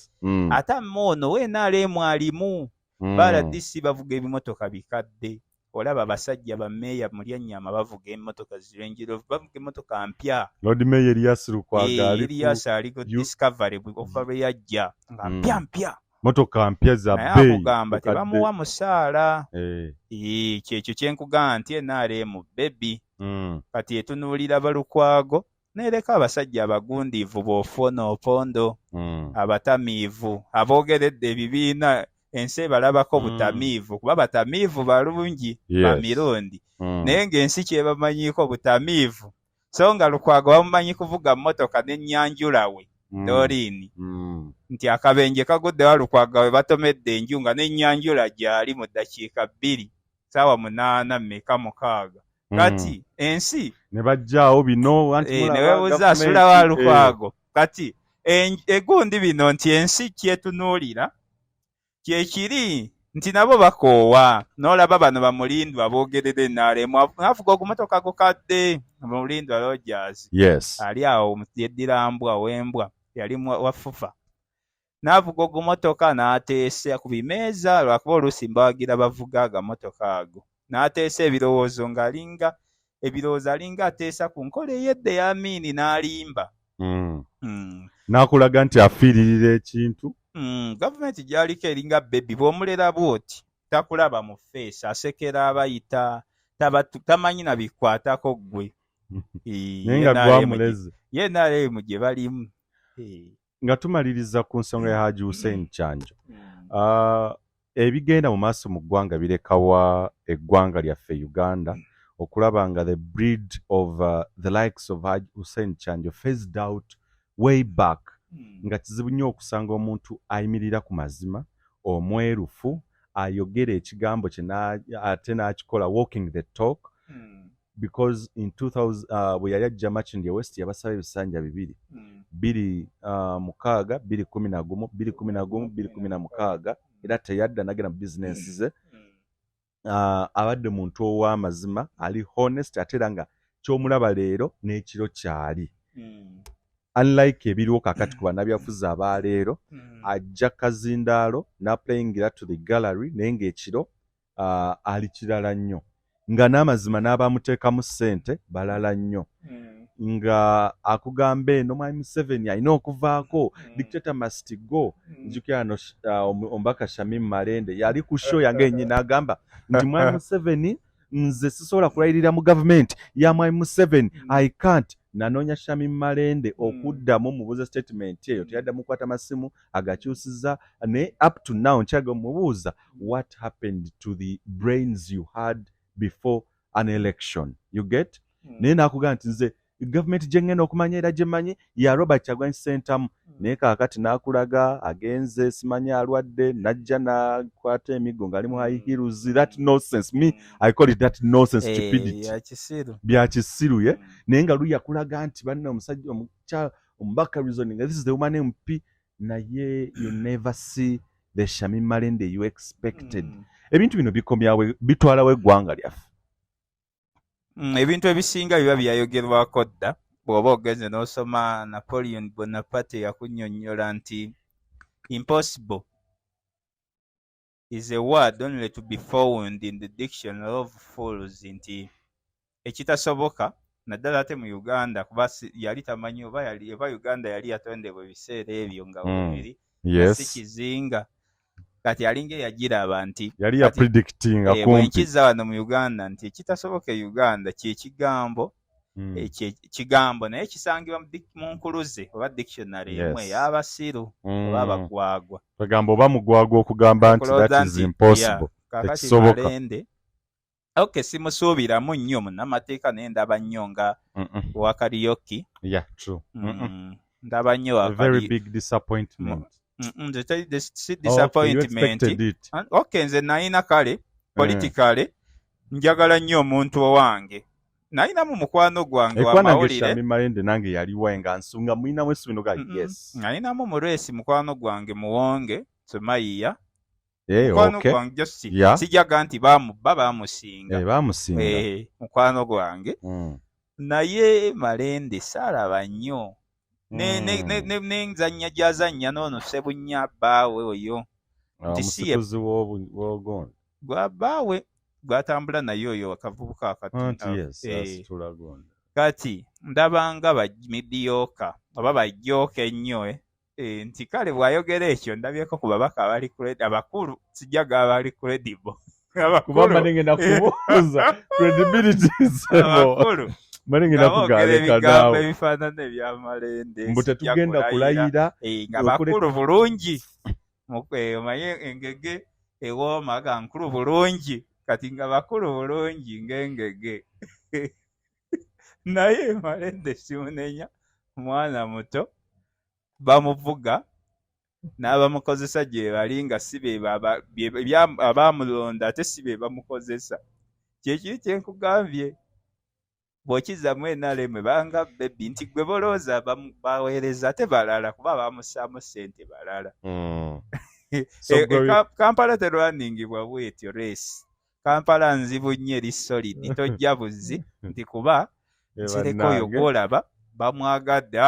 [SPEAKER 1] ate ono NRM alimu baradisi bavuga ebimotoka bikadde olaba abasajja bammeeya Mulyanyama bavuga emmotoka zirenjiro bavuga emmotoka mpya
[SPEAKER 3] Lord Mayor Elias
[SPEAKER 1] ali ku Discovery okuva lwe yajja nga mpya
[SPEAKER 3] motoka mpya za bei
[SPEAKER 1] akugamba tebamuwa musaala kyekyo kyenkugamba nti NRM bebi kati etunuulira balukwago nereka abasajja abagundiivu b'ofuna opondo abatamiivu aboogeredde ebibiina ensi ebalabako butamiivu kuba batamiivu balungi bamirundi naye ng'ensi kyebamanyiiko butamiivu so nga lukwago bamumanyi kuvuga mmotoka n'ennyanjula we Dorini nti akabenje kaguddewa lukwaga we batomedde enju nga n'ennyanjula gyali mu ddakiika 2 ssaawa 8:06 kati ensi
[SPEAKER 3] ne bajjaawo bino
[SPEAKER 1] ne weebuuza asula wa lukwago kati egundi bino nti ensi kyetunuulira kyekiri nti nabo bakoowa n'olaba bano bamulindwa boogerere NRM avuga ogumotoka gukadde mulindwa Rogers ali awo yeddira wembwa yali wafufa n'avuga ogumotoka n'ateesa ku bimeeza lwakuba oluusi mbawagira bavuga agamotoka ago n'ateesa ebirowoozo alinga ateesa ku nkola ey'edda ey'Amini n'alimba
[SPEAKER 3] n'akulaga nti afiiririra ekintu
[SPEAKER 1] gavumenti gy'aliko eringa bebi bw'omulera bw'oti takulaba mu feesi asekera abayita tamanyi na bikwatako ggwe
[SPEAKER 3] naye nga gwamuleze
[SPEAKER 1] ye NRM gye balimu
[SPEAKER 3] nga tumaliriza ku nsonga ya Hajji Hussein Kyanjo ebigenda mu maaso mu ggwanga birekawa eggwanga lyaffe Uganda okulaba nga the breed of the likes of Hajji Hussein Kyanjo phased out way back nga kizibu nnyo okusanga omuntu ayimirira ku mazima omwerufu ayogera ekigambo kye ate n'akikola walking the talk because in 2000 bwe yali ajja Makindye West yabasaba ebisanja 2 era teyadda nagenda mu bizinesi ze abadde muntu ow'amazima ali honest ate era nga ky'omulaba leero n'ekiro kyali unlike ebiriwo kakati ku bannabyafuzi abaleero ajja kazindaalo n'aplayingira to the gallery naye ng'ekiro ali kirala nnyo nga n'amazima n'abamuteekamu ssente balala nnyo nga akugamba eno mwami Museveni alina okuvaako dictator must go. Njukira no omubaka Shamim Malende yali ku show yange yennyini n'agamba nti mwami Museveni nze sisobola kulayirira mu gavumenti ya mwami Museveni I can't. Nanoonya Shamim Malende okuddamu mubuuza statement eyo teyaddamu kukwata masimu agakyusiza ne up to now nkyaga mubuuza what happened to the brains you had before an election you get naye naakugamba nti nze gavumenti gye ngenda okumanya era gye mmanyi ya Robert Kyagulanyi Ssentamu naye kaakati n'akulaga agenze simanyi alwadde najja n'akwata emiggo ng'ali mu high heels. That nonsense me I call it that nonsense stupidity bya kisiru ye naye nga luya kulaga nti banna omusajja omukyala omubaka reasoning this is the woman MP naye you never see the Shamim Malende you expected. Ebintu bino bikomyawe bitwalawo eggwanga lyaffe.
[SPEAKER 1] Ebintu ebisinga biba byayogerwako dda bw'oba ogenze n'osoma Napoleon Bonaparte yakunnyonnyola nti impossible is a word only to be found in the dictionary of fools, nti ekitasoboka naddala ate mu Uganda kuba yali tamanyi oba Uganda yali yatondebwa ebiseera ebyo nga bubiri si kizinga kati alinga yagiraba nti
[SPEAKER 3] yali ya predictinga kumpi
[SPEAKER 1] bwenkiza wano mu Uganda nti ekitasoboka Uganda kyekigambo kigambo naye kisangibwa mu nkuluze oba dictionary emwe y'abasiru oba abagwagwa
[SPEAKER 3] bagamba oba mugwagwa okugamba nti that is impossible
[SPEAKER 1] tekisoboka. Okay, simusuubiramu nnyo munnamateeka naye ndaba nnyo nga Wakariyoki.
[SPEAKER 3] Yeah, true.
[SPEAKER 1] Ndaba nnyo
[SPEAKER 3] a very big disappointment.
[SPEAKER 1] Disappointment. Okay, nze nayina kale politically njagala nnyo omuntu owange. Nayinamu mukwano gwange wa mawulire.
[SPEAKER 3] Shamim Malende nange yaliwo nga nsunga muinamu esubino ga yes.
[SPEAKER 1] Nayinamu mulwesi mukwano gwange muwonge Sumayiya.
[SPEAKER 3] Mukwano
[SPEAKER 1] gwange just sijaga nti bamusinga.
[SPEAKER 3] Bamusinga.
[SPEAKER 1] Mukwano gwange. Naye Malende salaba nnyo. N'enzannya gy'azannya n'ono Ssebunya bbaawe oyo.
[SPEAKER 3] Omusifuzi w'ogonda.
[SPEAKER 1] Gwa bbaawe gwatambula naye oyo akavubuka kati ndabanga bamidiyooka oba bajjooka ennyo nti kale bw'ayogera ekyo ndabyeko ku babaka abali credible abakulu sijaga abali credible
[SPEAKER 3] kubanga nengenda kubuuza credibility
[SPEAKER 1] abakulu
[SPEAKER 3] manengenda kugaleka naawe
[SPEAKER 1] ebifaanana ebya Malende
[SPEAKER 3] mbu tetugenda kulayira
[SPEAKER 1] nga bakulu bulungi omanye engege ewooma ga nkulu bulungi kati nga bakulu bulungi ng'engege naye Malende simunenya mwana muto bamuvuga n'abamukozesa gye bali nga si be abamulonda ate si be bamukozesa kyekiri kyenkugambye bw'okizzamu enaleme banga bebi nti gwe bolooza baweereza ate balala kuba bamusaamu ssente balala. Kampala terwaningibwa bwetyo reesi Kampala nzibu nnyo eri solid tojja buzzi nti kuba kireko oyo gw'olaba bamwagadde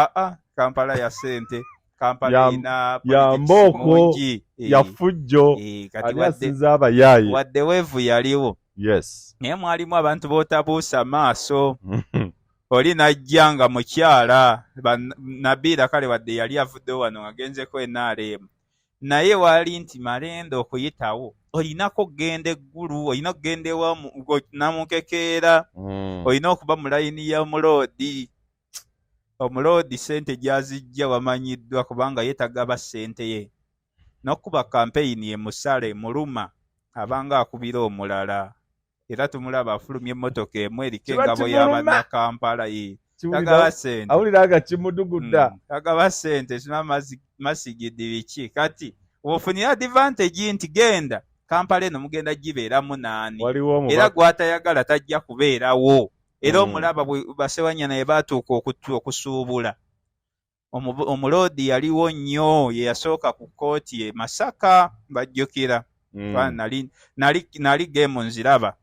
[SPEAKER 1] Kampala ya ssente Kampala ina
[SPEAKER 3] yamboko ya fujjo
[SPEAKER 1] kati
[SPEAKER 3] asinza abayaayi
[SPEAKER 1] wadde weevu yaliwo naye mwalimu abantu b'otabuusa maaso oli najja nga mukyala Nabiira kale wadde yali avuddewo wano agenzeko NRM naye wali nti Malende okuyitawo olinako kugenda eggulu olina okugenda ewa namukekeera olina okuba mu layini ya omuloodi ssente gy'azijja wamanyiddwa kubanga ye tagaba ssente ye n'okuba kampeyini ye musale muluma abanga akubira omulala era tumulaba afulumya emmotoka emu eriko engabo y'abannakampala ye tagaba ssente
[SPEAKER 3] awulira nga kimudugudda
[SPEAKER 1] tagaba ssente sina masigidi biki kati ofunira advantage nti genda Kampala eno mugenda gibeeramu naani era gwatayagala tajja kubeerawo era omulaba basewanya naye baatuuka okusuubula omuloodi yaliwo nnyo ye yasooka ku kkooti e Masaka bajjukira nali geemu nziraba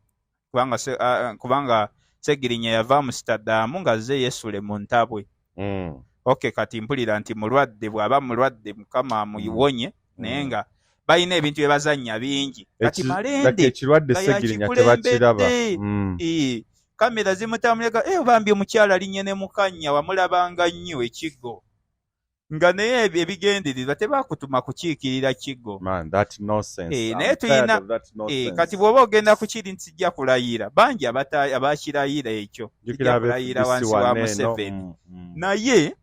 [SPEAKER 1] kubanga Segirinya yava Amsterdam nga ze yeesule mu ntabwe kati mpulira nti mulwadde bw'aba mulwadde Mukama amuwonye naye nga balina ebintu bye bazannya bingi kati Malende
[SPEAKER 3] ekirwadde Segirinya tebakiraba
[SPEAKER 1] kamera zimutambulira bambi omukyala linye ne mukanya wamulabanga nnyo ekiggo nga naye ebigendererwa tebakutuma kukiikirira kiggo naye tulina kati bw'oba ogenda ku kiri nti sijja kulayira bangi abakirayira ekyo sijja kulayira wansi wa Museveni naye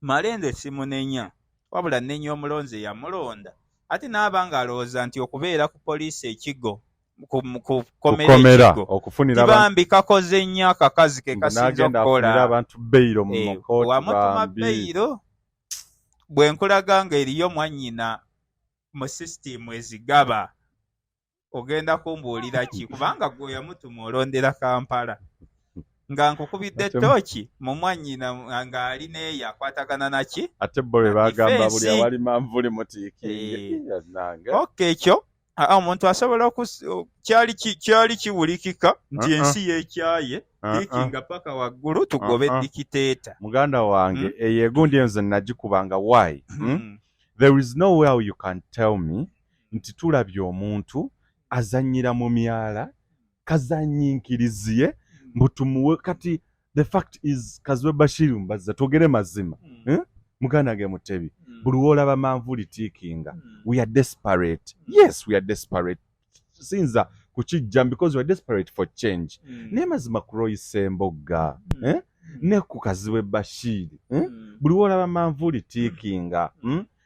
[SPEAKER 1] Malende simunenya wabula nnenya omulonzi yamulonda ate n'abanga alowooza nti okubeera ku poliisi ekiggo kukomera
[SPEAKER 3] okufunira
[SPEAKER 1] bambi kakoze nnyo akakazi ke kasinza okukola
[SPEAKER 3] abantu beyiro mu makooti
[SPEAKER 1] wamutuma beyiro bwe nkulaga nga eriyo mwannyina mu sisitimu ezigaba ogenda kumbuulira ki kubanga gwe yamutuma olondera Kampala nga nkukubidde ettooki mu mwannyina nga ali neeyo akwatagana naki
[SPEAKER 3] ate bo bwe bagamba buli awali manvuli mutiikinge
[SPEAKER 1] ekyo omuntu asobola kyali kiwulikika nti ensi yeekyaye tiikinga paka waggulu tugobe dikiteeta
[SPEAKER 3] muganda wange eyo egundi eyo nze nagikubanga why there is no way you can tell me nti tulabye omuntu azannyira mu myala kazanyinkiriziye mbutumuwe kati the fact is Kazwe Bashir mbaza togere mazima muganda ge Mutebi buli wolaba manvuli tiikinga we are desperate yes we are desperate sinza kukijja because we are desperate for change ne mazima kuroyise embogga ne ku Kazwe Bashir buli wolaba manvuli tiikinga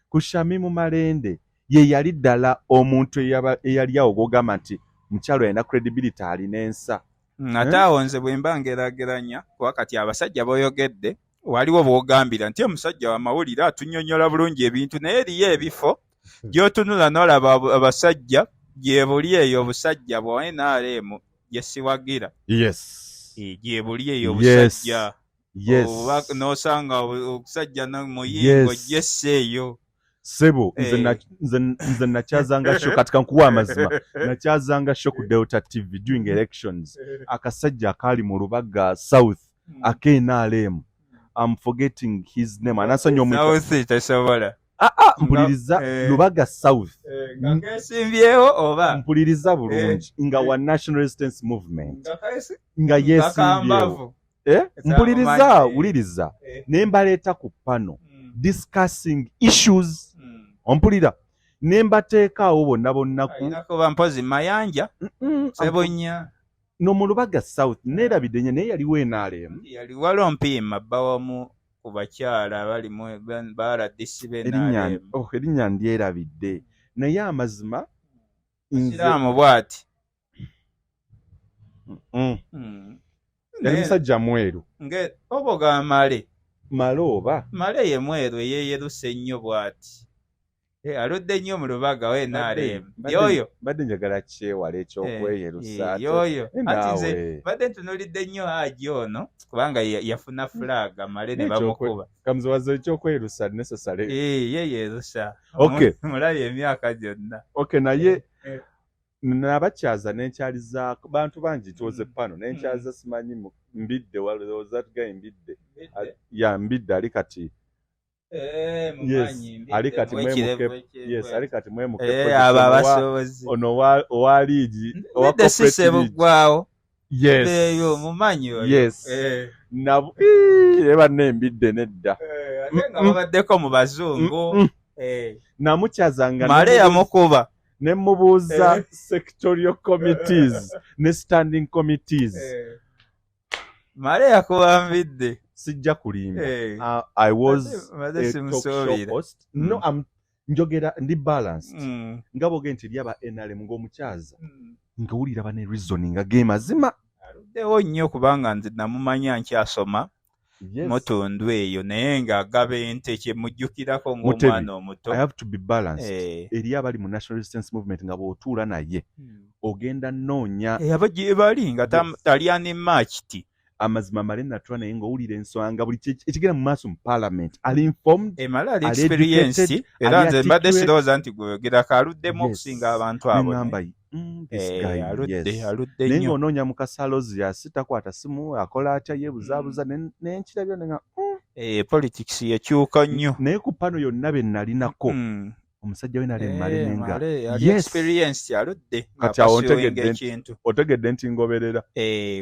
[SPEAKER 3] kushami mu Malende ye yali ddala omuntu eyali awo gogamba nti mukyalo yalina credibility alina ensa
[SPEAKER 1] ate awo nze bwe mba ngerageranya kuba kati abasajja b'oyogedde waliwo bw'ogambira nti omusajja w'amawulire atunnyonnyola bulungi ebintu naye eriyo ebifo gy'otunula n'olaba abasajja gye buli eyo obusajja bwa NRM gye siwagira gye buli eyo obusajja n'osanga okusajja n'omuyingo gye sseeyo
[SPEAKER 3] Sebo nze nakyazanga show katika nkuwa amazima nakyazanga show ku Delta TV during elections akasajja akali mu Lubaga South NRM I'm forgetting his name anasanya omuntu
[SPEAKER 1] South tasobola
[SPEAKER 3] mpuliriza Lubaga South
[SPEAKER 1] ngakesimbyewo oba
[SPEAKER 3] mpuliriza bulungi nga wa National Resistance Movement nga yesimbyewo mpuliriza uliriza nembaleeta ku pano discussing issues ompulira nembateekaawo bonna
[SPEAKER 1] kuba mpozi mayanja sebonya
[SPEAKER 3] no mu Lubaga South neerabidde nye naye yaliwo NRM
[SPEAKER 1] yali waliwo mpiima bbawamu ku bakyala abalimu baradisi b'NRM
[SPEAKER 3] erinnya ndyerabidde naye amazima
[SPEAKER 1] siraamu bw'ati
[SPEAKER 3] yali musajja mweru
[SPEAKER 1] oba ogamba
[SPEAKER 3] male
[SPEAKER 1] ye mweru eyeeyeruse ennyo bw'ati aludde nnyo mu Lubaga we NRM yoyo
[SPEAKER 3] badde njagala kyewala ekyokweyerusa
[SPEAKER 1] yoyo ati nze badde ntunulidde nnyo Hajji ono kubanga yafuna flag male ne bamukuba
[SPEAKER 3] kamuziwaza ekyokweyerusa necessary
[SPEAKER 1] yeyerusa mulabye emyaka gyonna
[SPEAKER 3] naye nabakyaza nenkyaliza bantu bangi tuoze pano nenkyaza simanyi mbidde walowooza tugaye mbidde mbidde ali kati ali kati mwemuke ono owa liigi owa
[SPEAKER 1] corporate eyo mumanyi
[SPEAKER 3] eba nembidde nedda
[SPEAKER 1] nga babaddeko mu bazungu
[SPEAKER 3] namukyazanga
[SPEAKER 1] male yamukuba
[SPEAKER 3] nemubuuza sectorial committees ne standing committees
[SPEAKER 1] male yakuba mbidde
[SPEAKER 3] sijja kulimba I was a talk show host njogera ndi balanced nga boge nti lyaba NRM ng'omukyaza ngawulira bane reasoning ge mazima
[SPEAKER 1] aluddewo nnyo kubanga nze namumanya nkyasoma mutundu eyo naye ng'agaba ente kyemujjukirako ng'omwana omuto
[SPEAKER 3] I have to be balanced eri abali mu National Resistance Movement nga bw'otuula naye ogenda nnoonya
[SPEAKER 1] abo gye bali nga talya matchti
[SPEAKER 3] amazima male natula naye ng'owulira ensonga buli ekigenda mu maaso mu parliament ali informed
[SPEAKER 1] emala ali experience era nze mbadde sirowooza nti gweyogerako aluddemu okusinga abantu abo aludde
[SPEAKER 3] naye ng'onoonya mu Kasalozias takwata simu akola atya yeebuzaabuza nenkirabyo nga
[SPEAKER 1] politics yakyuka nnyo
[SPEAKER 3] naye ku pano yonna be nalinako omusajja we nali mmalenenga
[SPEAKER 1] experience aludde
[SPEAKER 3] kati awo otegedde nti ngoberera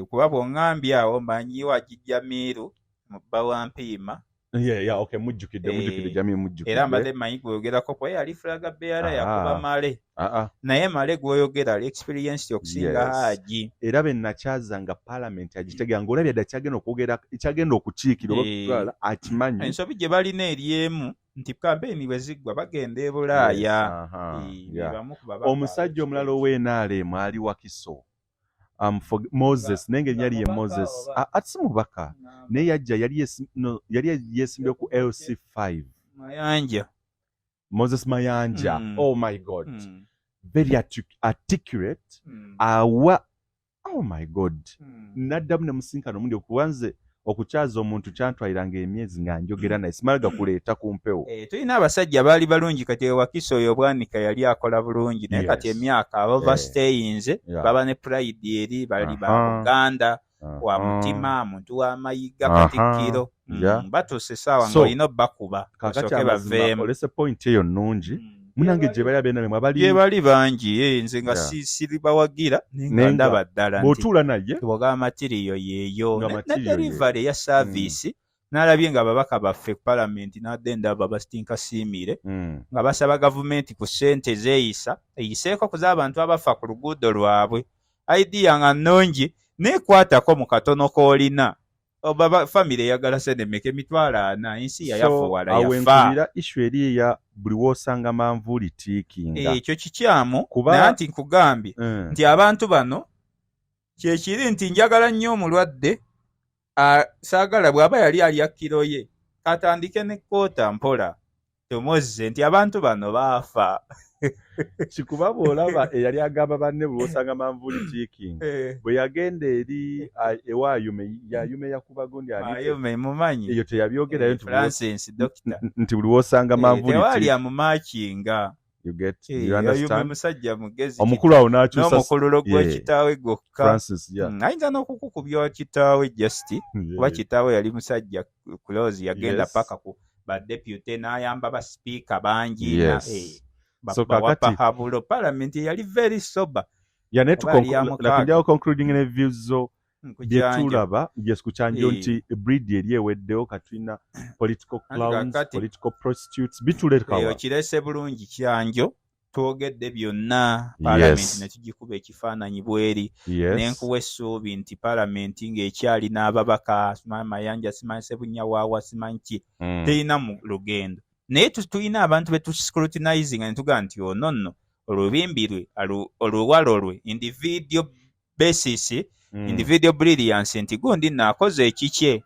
[SPEAKER 1] kuba bw'oŋŋambye awo manyi wagijja miiru mu bba wa mpiima
[SPEAKER 3] okay mujjukidde Jamie mujjukidde
[SPEAKER 1] era mbadde manyi gweyogerako kuba yali fulaga beera yakuba male naye male gweyogerera ali experience okusinga Hajji
[SPEAKER 3] era be nakyaza nga parliament agitegera ng'olabye dda kyagenda okukiikira oba kutwala akimanyi
[SPEAKER 1] ensobi gye balina eryemu nti kampeeni bwe ziggwa bagenda e Bulaaya
[SPEAKER 3] omusajja omulala ow'NRM ali Wakiso Moses nenge nyali ye Moses atsi mubaka naye yajja yali yeesimbye ku LC5
[SPEAKER 1] Mayanja
[SPEAKER 3] Moses Mayanja oh my god very articulate awa oh my god naddamu ne musinkano mundi okuwanze okukyaza omuntu kyantwaliranga emyezi nga njogera naye simalaga kuleeta ku mpewo
[SPEAKER 1] tulina abasajja baali balungi kati Wakiso oyo Bwanika yali akola bulungi naye kati emyaka abovastayinze baba ne pride eri bali ba Buganda wa mutima muntu wa mayiga Katikkiro batuuse essaawa ng'olina obbakuba osooke baveemu
[SPEAKER 3] olese point eyo nnungi munange gye bali abenamwe
[SPEAKER 1] bali bangi nze nga siri bawagira nenga ndaba ddala
[SPEAKER 3] bw'otuula naye
[SPEAKER 1] bw'ogaba matiriyo yeeyo ne delivery ya service n'alabye nga ababaka baffe ku palamenti n'adde ndaba basitinka siimire nga basaba gavumenti ku ssente zeeyisa eyiseeko ku z'abantu abafa ku luguudo lwabwe idea nga nnungi neekwatako mu katono k'olina oba family eyagala ssedemeka emitwalo 4 ensi yayafuwala
[SPEAKER 3] yafa issue eri eya buli w'osanga manvuuli tiikinga
[SPEAKER 1] ekyo kikyamu naye nti nkugambye nti abantu bano kyekiri nti njagala nnyo omulwadde saagala bw'aba yali alya kiro ye katandike ne koota mpola tomozze nti abantu bano baafa
[SPEAKER 3] kikuba bw'olaba eyali agamba banne buli w'osanga manvuuli tiikinga bwe yagenda eri ewayume yayume yakuba gundi
[SPEAKER 1] ayume mumanyi
[SPEAKER 3] eyo teyabyogerayo
[SPEAKER 1] nti
[SPEAKER 3] buli w'osanga manvuuli
[SPEAKER 1] tewali amumakinga
[SPEAKER 3] you understand
[SPEAKER 1] musajja mugezi
[SPEAKER 3] omukulu awo n'akyusa
[SPEAKER 1] n'omukululo gw'ekitaawe gwokka ayinza n'okukukubya kitaawe just kuba kitaawe yali musajja close yagenda paka ku badepute n'ayamba basipiika bangi bawapahabulo parliament yali very sober
[SPEAKER 3] nakunjawo concluding ne views zo byetulaba yes ku Kyanjo nti breed eri eweddewo katulina political clowns political prostitutes bitulekawa
[SPEAKER 1] kirese bulungi Kyanjo twogedde byonna parliament nekigikuba ekifaananyi bweri nenkuwa essuubi nti parliament ng'ekyali n'ababaka simanyi Mayanja simanyi Sebunyawaawa simanyi ki terina mu lugendo naye tulina abantu betuscrutinizing netugaa nti ono olubimbi lwe oluwalo lwe individual basis individual brilliance nti gundi naakoze ekikye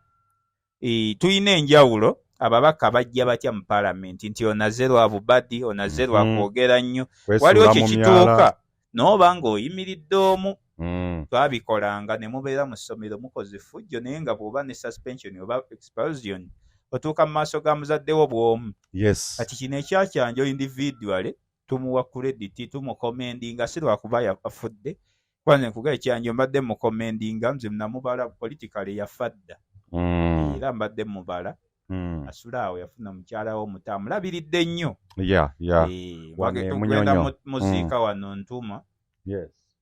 [SPEAKER 1] tulina enjawulo ababaka bajja batya mu parliament nti onaze lwa bubadi onaze lwa kwogera nnyo waliwo kyekituuka n'oba ng'oyimiridde omu twabikolanga ne mubeera mu ssomero mukoze fujjo naye nga bw'oba ne suspension oba expulsion otuuka mu maaso ga muzaddewo bw'omu kati kino ekyakyanjo individuale tumuwa credit tumukomendinga si lwakuba yafudde kwanze nkuga ekyanjo mbadde mukomendinga nze namubala politically yafa dda era mbadde mubala asula awo yafuna mukyala wo muto amulabiridde nnyo tugenda muziika wano Ntuma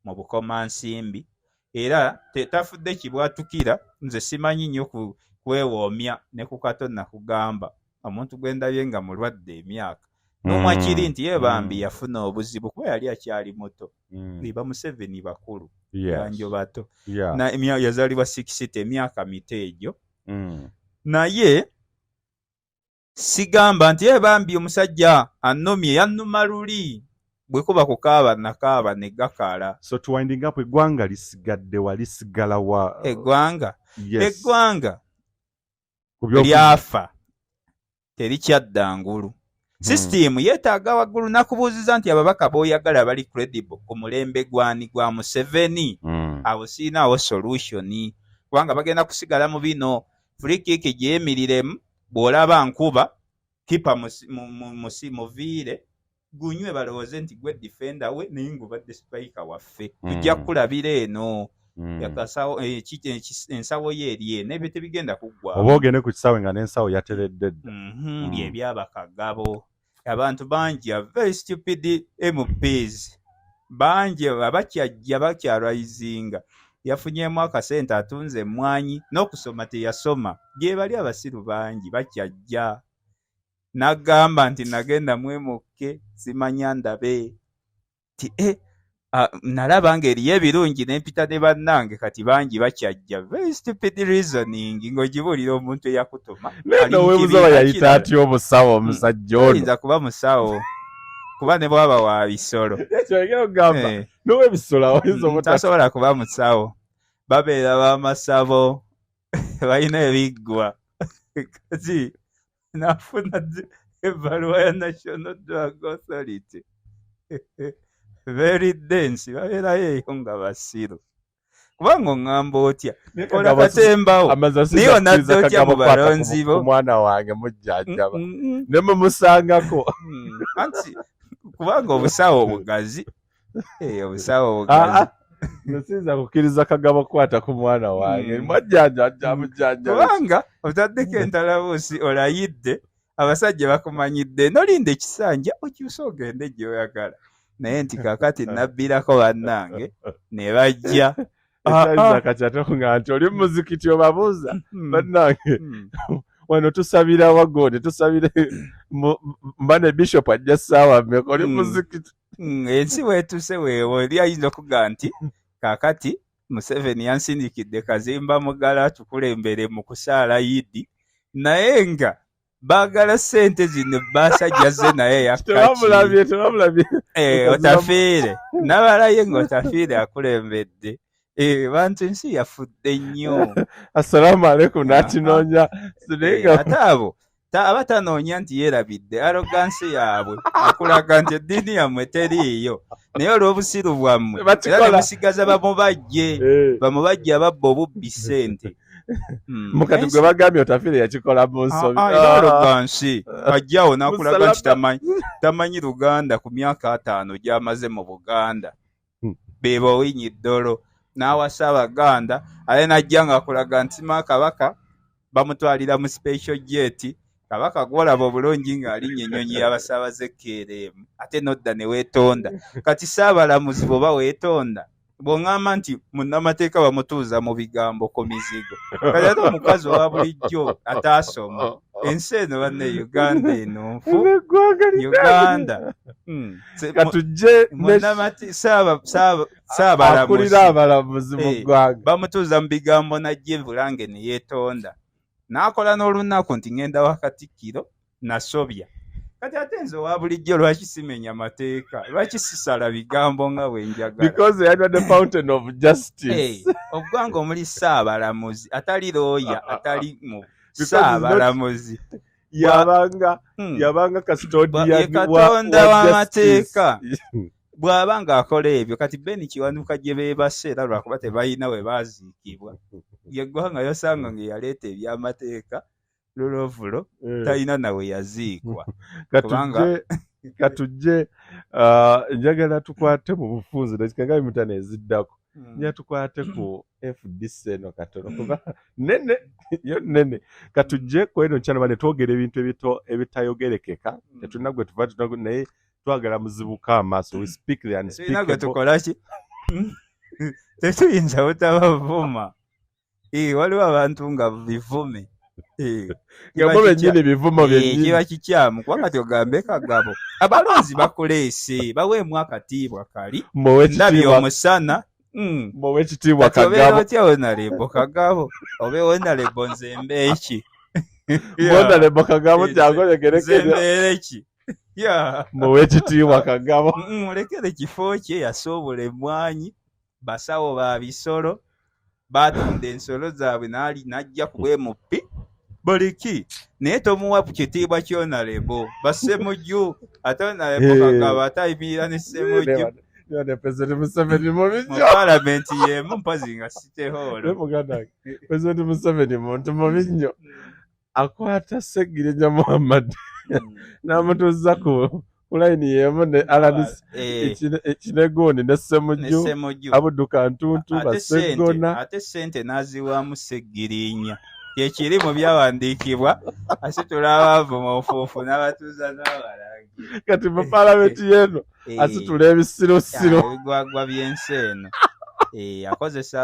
[SPEAKER 1] mu Bukomansimbi era tafudde kibwatukira nze simanyi nnyo kwewoomya ne ku katona kugamba omuntu gwendabye nga mulwadde emyaka n'omwakiri nti yebambi yafuna obuzibu kuba yali akyali muto ba Museveni bakulu Kyanjo bato yazaalibwa 60 emyaka mito egyo naye sigamba nti yebambi omusajja annumye yannuma luli bwe kuba kukaaba nakaaba ne gakala
[SPEAKER 3] so to winding up eggwanga lisigadde walisigala wa
[SPEAKER 1] eggwanga lyafa terikyadda ngulu system yeetaaga waggulu nakubuuziza nti ababaka b'oyagala bali credible ku mulembe gwani gwa Museveni abo siinaawo solution kubanga bagenda kusigala mu bino free kick gyemiriremu bw'olaba nkuba kipa muviire gunywe balowooze nti gwe defender we naye ngubadde striker waffe tujja kukulabira eno yakasawo ensawo ye eri eno ebyo tebigenda kuggwa
[SPEAKER 3] oba ogende ku kisawe nga n'ensawo yateredde
[SPEAKER 1] bye byabakagabo abantu bangi very stupid MPs bangi abakyajja bakyalwayizinga yafunyemu akasente atunze emmwanyi n'okusoma teyasoma gye bali abasiru bangi bakyajja n'agamba nti nagenda mwemukke simanya ndabe ti nalaba ng'eriyo ebirungi n'empita ne bannange kati bangi bakyajja very stupid reasoning ng'ogibuulira omuntu eyakutuma
[SPEAKER 3] neno webuza yayita atya omusawo omusajja ono
[SPEAKER 1] ayinza kuba musawo kuba ne bwaba wa bisolo
[SPEAKER 3] ekyo ogamba n'owebisolo
[SPEAKER 1] tasobola kuba musawo babeera b'amasabo balina ebiggwa kati nafuna ebbaluwa ya National Drug Authority very dense babeerayo eyo nga basiru kubanga oŋŋamba otya kola katembawo naye onadde otya mu balonzi bo
[SPEAKER 3] omwana wange mujjanjaba ne mumusangako
[SPEAKER 1] anti kubanga obusawo bugazi obusawo bugazi
[SPEAKER 3] nsinza kukkiriza kagabo kukwata ku mwana wange mwajjanjajja mujjanjaba
[SPEAKER 1] kubanga otaddeko entalabuusi olayidde abasajja bakumanyidde nolinda ekisanja okyusa ogende gy'oyagala naye nti kakati nabbirako bannange ne bajja
[SPEAKER 3] ekyayiza kakyatoŋŋa nti oli muzikiti obabuuza bannange wano tusabira wagone tusabire mbane bishop ajja ssaawa mmeka oli muzikiti
[SPEAKER 1] ensi weetuse weewo eri ayinza okuga nti kakati Museveni yansindikidde kazimba mugala tukulembere mu kusaala yidi naye nga baagala ssente zino baasajjaze naye
[SPEAKER 3] tebamulabye
[SPEAKER 1] otafiire nabalaye ng'otafiire akulembedde bantu ensi yafudde nnyo
[SPEAKER 3] assalamu alaikum nakinoonya
[SPEAKER 1] ate abo abatanoonya nti yeerabidde arrogansi yaabwe akulaga nti eddiini yammwe teriiyo naye olw'obusiru bwammwe era ne musigaza bamubajje ababba obubbi ssente
[SPEAKER 3] mukati gwe bagambye otafiire yakikola mu nsobi
[SPEAKER 1] arrogansi ajjawo n'akulaga nti tamanyi Luganda ku myaka 5 gy'amaze mu Buganda beba owinyi ddolo n'awasa Abaganda ale najja ng'akulaga nti Kabaka bamutwalira mu special jet Kabaka gwolaba obulungi ng'alinnya ennyonyi y'abasaabaze KLM ate nodda ne weetonda kati saabalamuzi bw'oba weetonda bw'oŋŋamba nti munnamateeka bamutuuza mu bigambo ku mizigo kati ate omukazi owa bulijjo ataasoma ensi eno banne Uganda eno nfu Uganda
[SPEAKER 3] katujje
[SPEAKER 1] saabalamuzi
[SPEAKER 3] abalamuzi mu ggwanga
[SPEAKER 1] bamutuuza mu bigambo najja Bulange ne yeetonda n'akola n'olunaku nti ŋŋenda wa Katikkiro nasobya kati ate nze owa bulijjo lwaki simenya amateeka lwaki sisala bigambo nga bwe njagala
[SPEAKER 3] because yali the fountain of justice
[SPEAKER 1] oggwanga omuli saabalamuzi atali looya atali mu saabalamuzi
[SPEAKER 3] yabanga custodian
[SPEAKER 1] katonda w'amateeka bw'aba ng'akola ebyo kati Beni Kiwanuka gye beebase era lwakuba tebalina we baaziikibwa yeggwanga yosanga ng'eyaleeta ebyamateeka lolovulo talina nawe yaziikwa
[SPEAKER 3] katujje njagala tukwate mu bufunze nakikanga bimutana eziddako nja tukwate ku FDC eno katono kuba nene katujje ku eno kyana bane twogera ebintu ebitayogerekeka tetulina gwe tuva naye twagala muzibuka amaaso we speak the unspeakable
[SPEAKER 1] tukolaki tetuyinza butabavuma waliwo abantu nga bivume
[SPEAKER 3] gabo bennyini bivumo byennyini
[SPEAKER 1] kiba kikyamu kuba kati ogambe kagabo abalonzi bakuleese baweemu akatiibwa kali ndabye omusana
[SPEAKER 3] mowe ekitiibwa kagabo
[SPEAKER 1] obeera otya Honorable Kagabo obe Honorable nzembe eki
[SPEAKER 3] Honorable Kagabo
[SPEAKER 1] nzembe eki
[SPEAKER 3] mowe ekitiibwa Kagabo
[SPEAKER 1] mulekere kifo kye yasobola emmwanyi basawo ba bisolo batunda ensolo zaabwe n'ajja ku bwemupi buliki naye tomuwa ku kitiibwa ky'Honorable bassemujju ate Honorable Kagabo atayimirira ne ssemujju
[SPEAKER 3] President Museveni mu
[SPEAKER 1] palamenti y'emu mpazi nga sitehoolo
[SPEAKER 3] President Museveni muntu mubi nnyo akwata Ssegirinya Muhammad n'amutuuza ku layini y'emu ne Alanis Ekinegooni ne Ssemujju Abudu Kantuntu Bassegona
[SPEAKER 1] ate ssente n'aziwaamu Ssegirinya kyekiri mu byawandiikibwa asitula abaavu mu nfuufu n'abatuuza n'abalangira
[SPEAKER 3] kati mu paalamenti y'eno asitula ebisirosiro
[SPEAKER 1] ebigwagwa by'ensi eno akozesa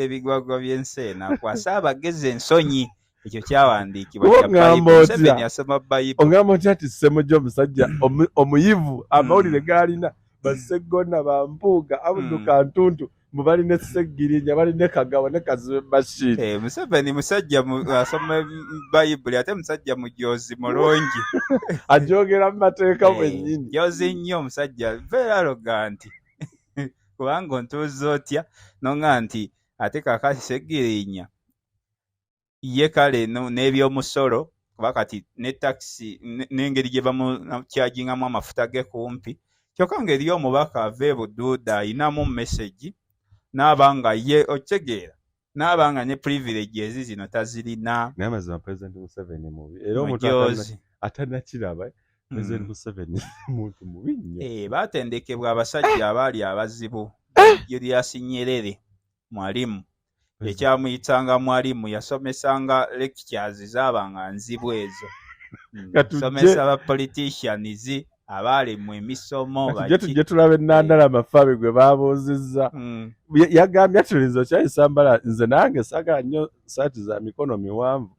[SPEAKER 1] ebigwagwa by'ensi eno akwasa abagezi ensonyi ekyo kyawandiikibwa kya Bayibuli. Museveni yasoma Bayibuli.
[SPEAKER 3] Ongamba otya ati Ssemujja omusajja omuyivu amawulire g'alina Bassegonna Bampuuga Abudu Kantuntu mu balina Sseggirinya balina Kagabo ne Kazibe Bashir.
[SPEAKER 1] Museveni musajja asoma Bayibuli ate musajja mujoozi mulungi
[SPEAKER 3] ajogera mu mateeka mwennyini.
[SPEAKER 1] Joozi nnyo omusajja very arrogant kubanga ontuuza otya nonga nti ate kaakati Sseggirinya ye kale n'ebyomusolo kuba kati ne taxi n'engeri gye bamukyajingamu amafuta ge kumpi kyokka ng'eri omubaka ava e Buduuda ayinamu message n'abanga ye okitegeera n'abanga ne privileges zino tazirina.
[SPEAKER 3] Naye amazima President Museveni mubi era omuntu atanakiraba President Museveni muntu mubi nnyo.
[SPEAKER 1] Baatendekebwa abasajja abaali abazibu. Julius Nyerere mwalimu ekyamuyitanga mwalimu yasomesanga lectures zaabanga nzibu ezo. Somesa ba politicians abaali mu emisomo
[SPEAKER 3] baki tujje tulabe Nandala Mafabi gwe baabuuzizza yagambye tulinzo kyayisambala nze nange saagala nnyo saati za mikono miwanvu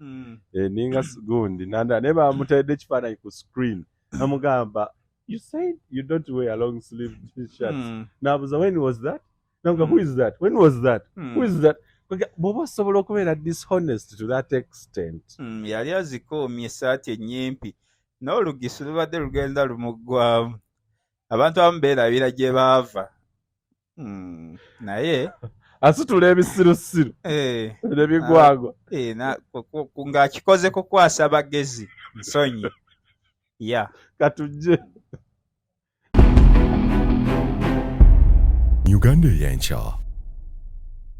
[SPEAKER 3] ninga gundi Nandala ne bamutedde ekifaananyi ku screen namugamba you said you don't wear long sleeve t-shirts. Nabuuza when was that? Nanga who is that? When was that? Who is that? Bw'oba osobola okubeera dishonest to that extent.
[SPEAKER 1] Yali azikuumye essaati ennyimpi n'olugisi lubadde lugenda lumuggwamu. Abantu abamu beerabira gye baava. Naye
[SPEAKER 3] asitula ebisirusiru nebigwagwa
[SPEAKER 1] ng'akikoze kukwasa bagezi nsonyi.
[SPEAKER 3] Katujje
[SPEAKER 4] Uganda y'enkya